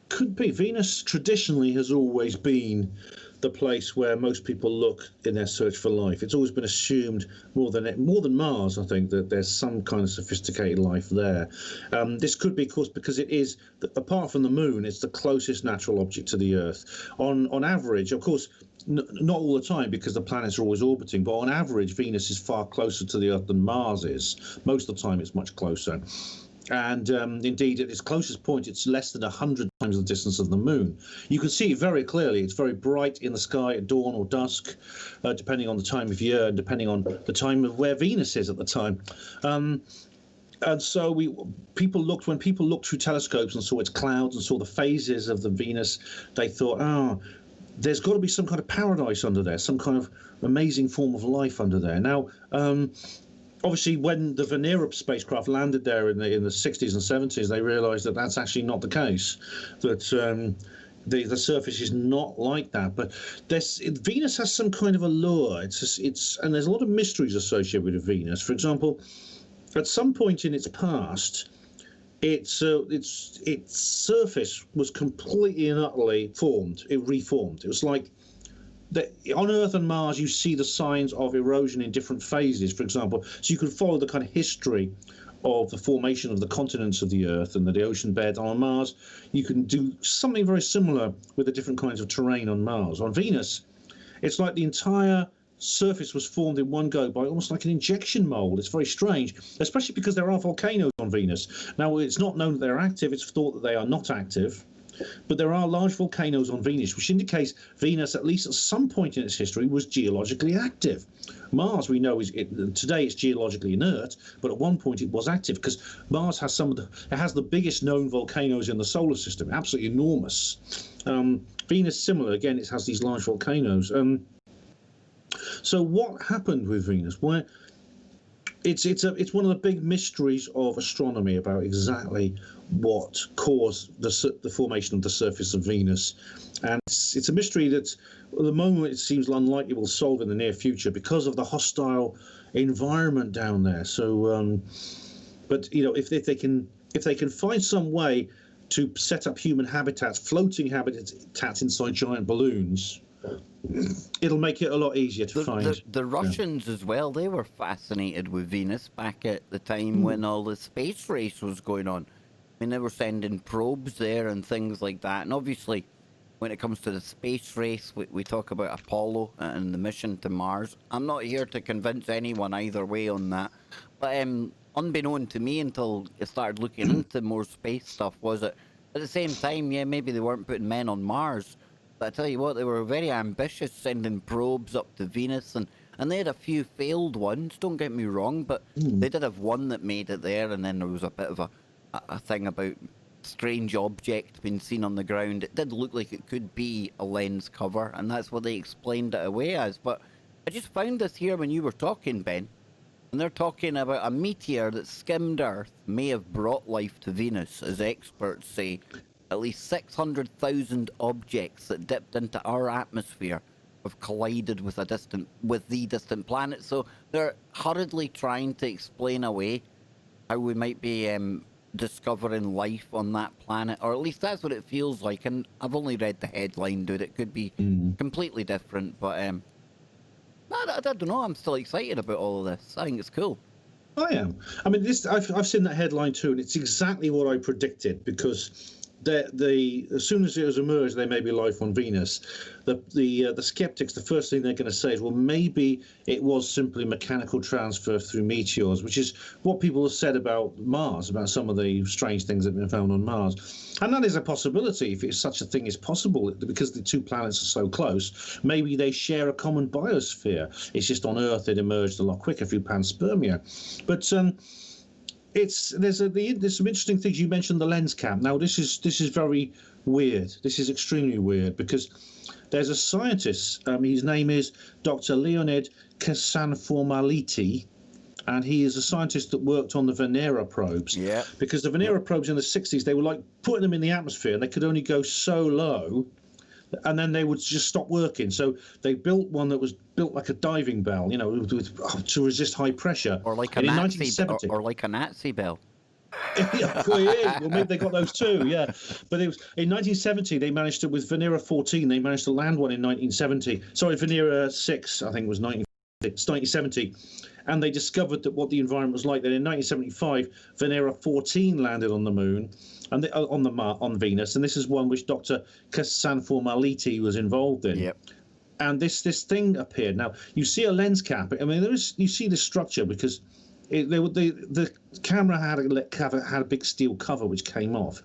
Could be. Venus traditionally has always been the place where most people look in their search for life. It's always been assumed, more than Mars, I think, that there's some kind of sophisticated life there. This could be, of course, because it is, apart from the moon, it's the closest natural object to the Earth. On average, of course, not all the time, because the planets are always orbiting, but on average, Venus is far closer to the Earth than Mars is. Most of the time, it's much closer. And indeed, at its closest point, it's less than 100 times the distance of the moon. You can see it very clearly. It's very bright in the sky at dawn or dusk, depending on the time of year and depending on the time of where Venus is at the time. And so when people looked through telescopes and saw its clouds and saw the phases of the Venus, they thought, there's got to be some kind of paradise under there, some kind of amazing form of life under there. Now, obviously, when the Venera spacecraft landed there in the 60s and 70s, they realized that that's actually not the case, that the surface is not like that. But Venus has some kind of allure. And there's a lot of mysteries associated with Venus. For example, at some point in its past, its surface was completely and utterly formed. It reformed. It was like on Earth and Mars, you see the signs of erosion in different phases, for example. So you could follow the kind of history of the formation of the continents of the Earth and the ocean bed. On Mars, you can do something very similar with the different kinds of terrain on Mars. On Venus, it's like the entire surface was formed in one go by almost like an injection mold. It's very strange, especially because there are volcanoes on Venus. Now, it's not known that they're active. It's thought that they are not active. But there are large volcanoes on Venus, which indicates Venus, at least at some point in its history, was geologically active. Mars, we know, today it's geologically inert, but at one point it was active because Mars has the biggest known volcanoes in the solar system, absolutely enormous. Venus, similar, again, it has these large volcanoes. So what happened with Venus? Well, it's one of the big mysteries of astronomy about exactly what caused the formation of the surface of Venus, and it's a mystery that at the moment it seems unlikely we'll solve in the near future because of the hostile environment down there. So, but you know, if they can find some way to set up human habitats, floating habitats inside giant balloons, it'll make it a lot easier to find. The Russians as well, they were fascinated with Venus back at the time when all the space race was going on. I mean, they were sending probes there and things like that. And obviously, when it comes to the space race, we talk about Apollo and the mission to Mars. I'm not here to convince anyone either way on that. But unbeknown to me until I started looking into more space stuff was that at the same time, yeah, maybe they weren't putting men on Mars. But I tell you what, they were very ambitious, sending probes up to Venus, and they had a few failed ones, don't get me wrong, but they did have one that made it there, and then there was a bit of a thing about strange object being seen on the ground. It did look like it could be a lens cover, and that's what they explained it away as. But I just found this here when you were talking, Ben, and they're talking about a meteor that skimmed Earth may have brought life to Venus, as experts say. At least 600,000 objects that dipped into our atmosphere have collided with the distant planet. So they're hurriedly trying to explain away how we might be discovering life on that planet, or at least that's what it feels like. And I've only read the headline, dude. It could be completely different, but I don't know. I'm still excited about all of this. I think it's cool. I am. I mean, I've seen that headline too, and it's exactly what I predicted because. As soon as it was emerged, there may be life on Venus. The skeptics, the first thing they're going to say is, well, maybe it was simply mechanical transfer through meteors, which is what people have said about Mars, about some of the strange things that have been found on Mars. And that is a possibility, if such a thing is possible, because the two planets are so close. Maybe they share a common biosphere. It's just on Earth it emerged a lot quicker through panspermia. But there's some interesting things. You mentioned the lens cap. Now this is very weird. This is extremely weird because there's a scientist. His name is Dr. Leonid Ksanformality, and he is a scientist that worked on the Venera probes. Yeah. Because the Venera probes in the 60s, they were like putting them in the atmosphere, and they could only go so low, and then they would just stop working. So they built one that was built like a diving bell, you know, to resist high pressure. Or like a Nazi bell. Yeah, well, maybe they got those too, yeah. But it was in 1970 they managed to, with Venera 14, they managed to land one in 1970. Sorry, Venera 6, I think it was 1970. And they discovered that what the environment was like. Then in 1975, Venera 14 landed on the moon, and on Venus, and this is one which Dr. Ksanformality was involved in. Yep. And this thing appeared. Now you see a lens cap. I mean, you see the structure because the camera had a big steel cover which came off.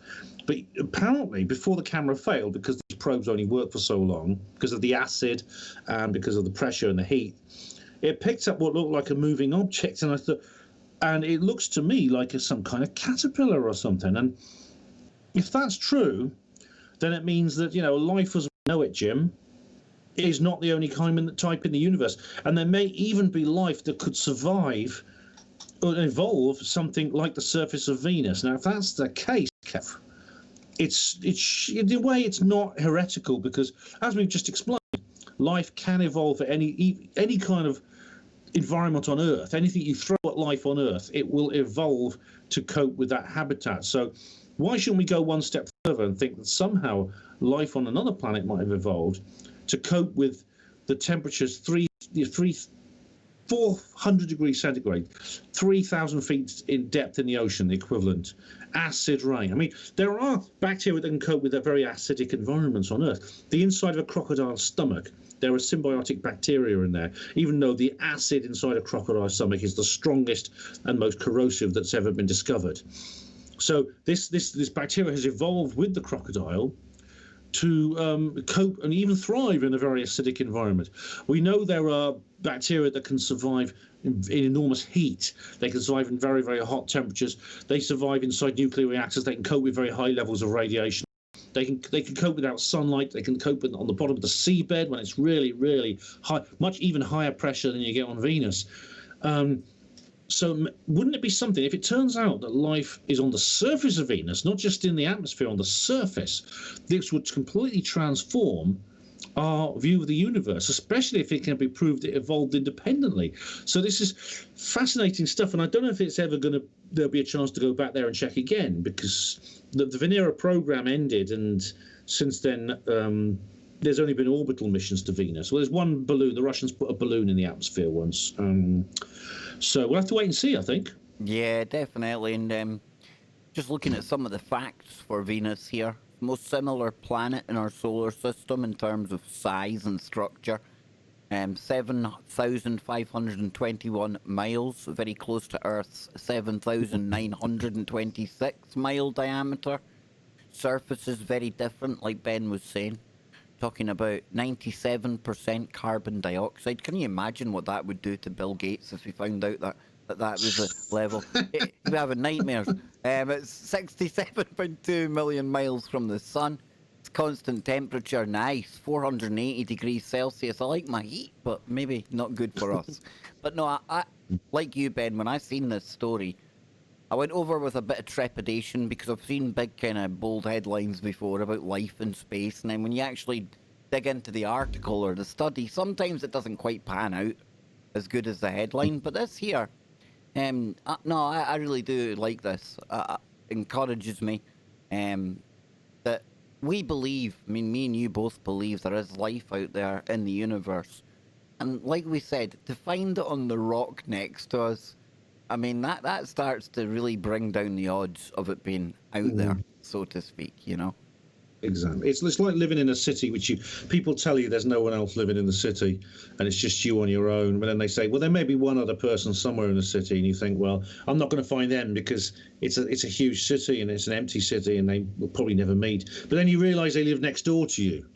But apparently, before the camera failed, because these probes only worked for so long, because of the acid and because of the pressure and the heat, it picked up what looked like a moving object, and I thought, and it looks to me like some kind of caterpillar or something. And if that's true, then it means that, you know, life as we know it, Jim, is not the only type in the universe, and there may even be life that could survive or evolve something like the surface of Venus. Now, if that's the case, Kev, it's in a way it's not heretical, because as we've just explained, life can evolve at any kind of environment on Earth. Anything you throw at life on Earth, it will evolve to cope with that habitat. So why shouldn't we go one step further and think that somehow life on another planet might have evolved to cope with the temperatures 400 degrees centigrade, 3,000 feet in depth in the ocean, the equivalent, acid rain. I mean, there are bacteria that can cope with a very acidic environments on Earth. The inside of a crocodile's stomach, there are symbiotic bacteria in there, even though the acid inside a crocodile's stomach is the strongest and most corrosive that's ever been discovered. So this bacteria has evolved with the crocodile to cope and even thrive in a very acidic environment. We know there are bacteria that can survive in enormous heat. They can survive in very, very hot temperatures. They survive inside nuclear reactors. They can cope with very high levels of radiation. They can cope without sunlight. They can cope on the bottom of the seabed when it's really, really high, much even higher pressure than you get on Venus. So wouldn't it be something, if it turns out that life is on the surface of Venus, not just in the atmosphere, on the surface, this would completely transform our view of the universe, especially if it can be proved it evolved independently. So this is fascinating stuff, and I don't know if it's ever there'll be a chance to go back there and check again, because the Venera program ended, and since then there's only been orbital missions to Venus. Well, there's one balloon. The Russians put a balloon in the atmosphere once. So we'll have to wait and see, I think. Yeah, definitely. And just looking at some of the facts for Venus here, most similar planet in our solar system in terms of size and structure. 7,521 miles, very close to Earth's 7,926 mile diameter. Surface is very different, like Ben was saying. Talking about 97% carbon dioxide. Can you imagine what that would do to Bill Gates if he found out that was the level? He'd be having nightmares. It's 67.2 million miles from the sun. It's constant temperature, nice, 480 degrees Celsius. I like my heat, but maybe not good for us. But no, I like you, Ben, when I seen this story, I went over with a bit of trepidation because I've seen big kind of bold headlines before about life in space, and then when you actually dig into the article or the study, sometimes it doesn't quite pan out as good as the headline. But this here, no, I really do like this. Encourages me that we believe, I mean, me and you both believe there is life out there in the universe. And like we said, to find it on the rock next to us, I mean, that starts to really bring down the odds of it being out there, so to speak, you know? Exactly. It's like living in a city which people tell you there's no one else living in the city and it's just you on your own. But then they say, well, there may be one other person somewhere in the city, and you think, well, I'm not going to find them because it's a huge city and it's an empty city and they will probably never meet. But then you realise they live next door to you.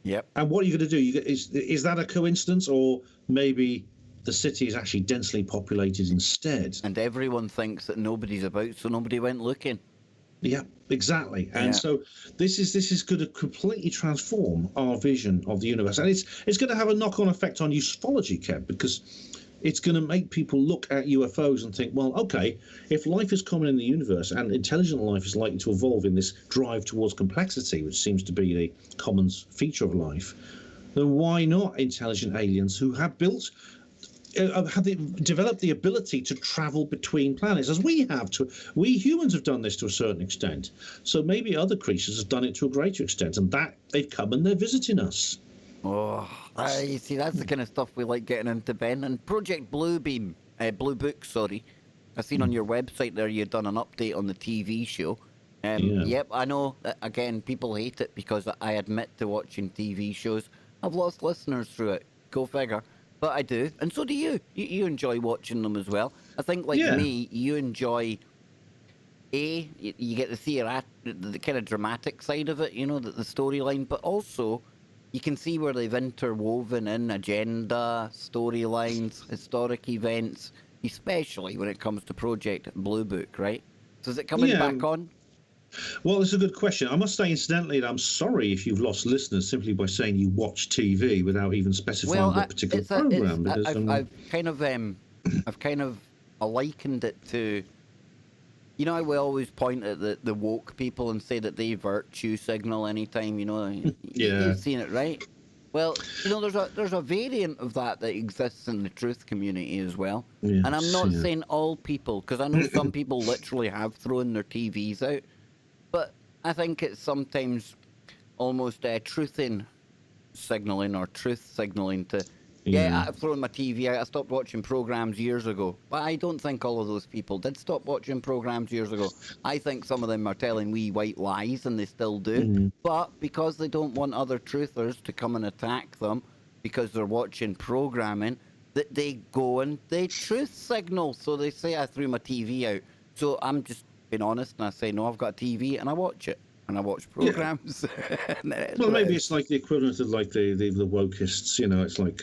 Yep. And what are you going to do? Is that a coincidence, or maybe the city is actually densely populated instead? And everyone thinks that nobody's about, so nobody went looking. Yeah, exactly. And so this is going to completely transform our vision of the universe, and it's going to have a knock-on effect on ufology, Kev, because it's going to make people look at UFOs and think, well, okay, if life is common in the universe and intelligent life is likely to evolve in this drive towards complexity, which seems to be the common feature of life, then why not intelligent aliens who have developed the ability to travel between planets, as we have to. We humans have done this to a certain extent, so maybe other creatures have done it to a greater extent, and that they've come and they're visiting us. Oh, you see, that's the kind of stuff we like getting into, Ben. And Project Blue Book, sorry. I've seen on your website there you've done an update on the TV show. Yep, I know, again, people hate it because I admit to watching TV shows. I've lost listeners through it, go figure. But I do, and so do you. You enjoy watching them as well. I think, like me, you enjoy, you get the kind of dramatic side of it, you know, the storyline, but also you can see where they've interwoven in agenda, storylines, historic events, especially when it comes to Project Blue Book, right? So is it coming back on? Well, it's a good question. I must say, incidentally, that I'm sorry if you've lost listeners simply by saying you watch TV without even specifying what particular program. I've kind of likened it to, you know, we always point at the woke people and say that they virtue signal anytime, you know. You've seen it, right? Well, there's a variant of that exists in the truth community as well. Yes, And I'm not yeah. saying all people, because I know some people literally have thrown their TVs out. But I think it's sometimes almost truthing signaling or truth signaling to, Yeah. I've thrown my TV out. I stopped watching programs years ago. But I don't think all of those people did stop watching programs years ago. I think some of them are telling wee white lies, and they still do. Mm. But because they don't want other truthers to come and attack them because they're watching programming, that they go and they truth signal. So they say, I threw my TV out. So I'm just being honest, and I say, no, I've got a TV, and I watch it. And I watch programs. Yeah. Well, maybe it's like the equivalent of like the wokeists. It's like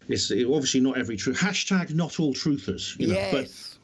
it's obviously not every truth. Hashtag not all truthers. Yes.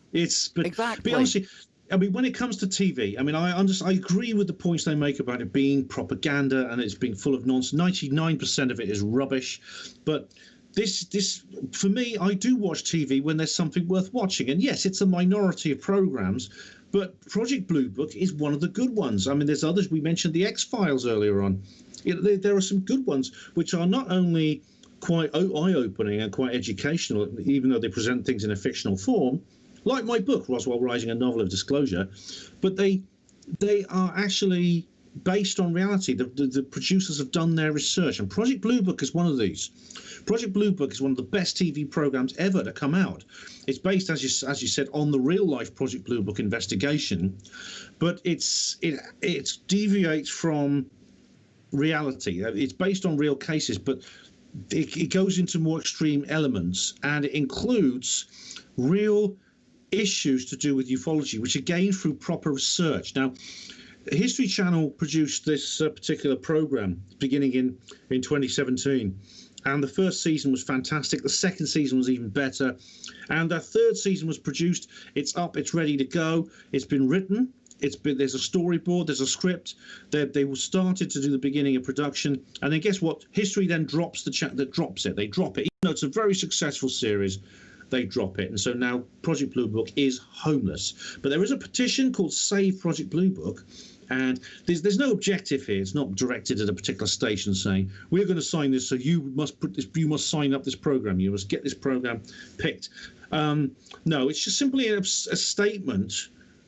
But Exactly. But honestly, I mean, when it comes to TV, I mean, I agree with the points they make about it being propaganda and it's being full of nonsense. 99% of it is rubbish, but. This for me, I do watch TV when there's something worth watching, and yes, it's a minority of programs, but Project Blue Book is one of the good ones. I mean, there's others. We mentioned the X-Files earlier on. There are some good ones which are not only quite eye-opening and quite educational, even though they present things in a fictional form, like my book Roswell Rising, a novel of disclosure, but they are actually based on reality. The producers have done their research, and Project Blue Book is one of these. Project Blue Book is one of the best TV programs ever to come out. It's based, as you said, on the real life Project Blue Book investigation, but it deviates from reality. It's based on real cases, but it goes into more extreme elements, and it includes real issues to do with ufology, which are gained through proper research. Now, History Channel produced this particular program beginning in 2017. And the first season was fantastic. The second season was even better. And the third season was produced. It's up. It's ready to go. It's been written. There's a storyboard. There's a script. They started to do the beginning of production. And then guess what? History then drops They drop it. Even though it's a very successful series, they drop it. And so now Project Blue Book is homeless. But there is a petition called Save Project Blue Book. And there's no objective here. It's not directed at a particular station saying we're going to sign this, so you must sign up this program. You must get this program picked. No, it's just simply a statement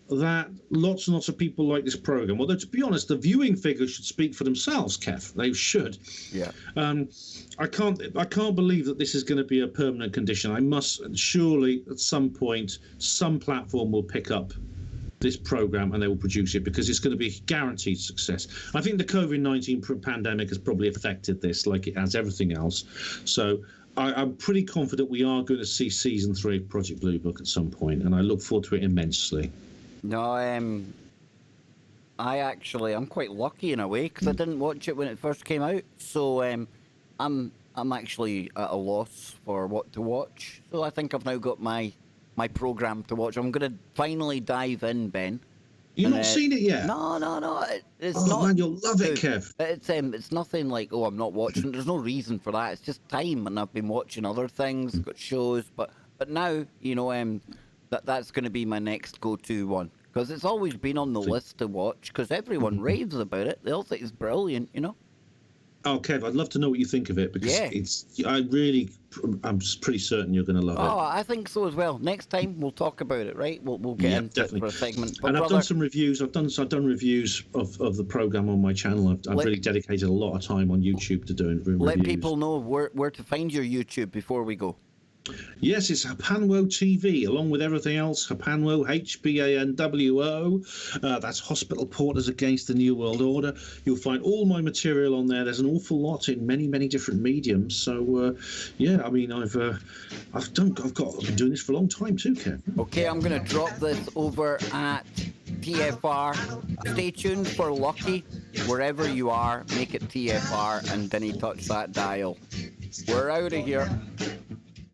that lots and lots of people like this program. Although, to be honest, the viewing figures should speak for themselves, Kev. They should. Yeah. I can't believe that this is going to be a permanent condition. I must surely at some point some platform will pick up this program and they will produce it, because it's going to be guaranteed success. I think the COVID-19 pandemic has probably affected this like it has everything else. So I'm pretty confident we are going to see season 3 of Project Blue Book at some point, and I look forward to it immensely. No, I'm quite lucky in a way, because I didn't watch it when it first came out. So I'm actually at a loss for what to watch. So I think I've now got my program to watch. I'm going to finally dive in, Ben. You've not seen it yet? No. It's not. Man, you'll love it, Kev. It's nothing like, I'm not watching. There's no reason for that. It's just time, and I've been watching other things, got shows, but now that's going to be my next go-to one, because it's always been on the list to watch, because everyone raves about it. They all think it's brilliant, Oh, Kev, I'd love to know what you think of it, because I'm pretty certain you're going to love it. Oh, I think so as well. Next time we'll talk about it, right? We'll get into definitely. it for a segment. But and I've done some reviews. I've done reviews of the program on my channel. I've really dedicated a lot of time on YouTube to doing reviews. Let people know where to find your YouTube before we go. Yes, it's Hapanwo TV, along with everything else. Hapanwo, HBANWO. That's Hospital Porters Against the New World Order. You'll find all my material on there. There's an awful lot in many, many different mediums. So, I mean, I've been doing this for a long time too, Kev. Okay, I'm going to drop this over at TFR. Stay tuned for Lucky. Wherever you are, make it TFR and then touch that dial. We're out of here.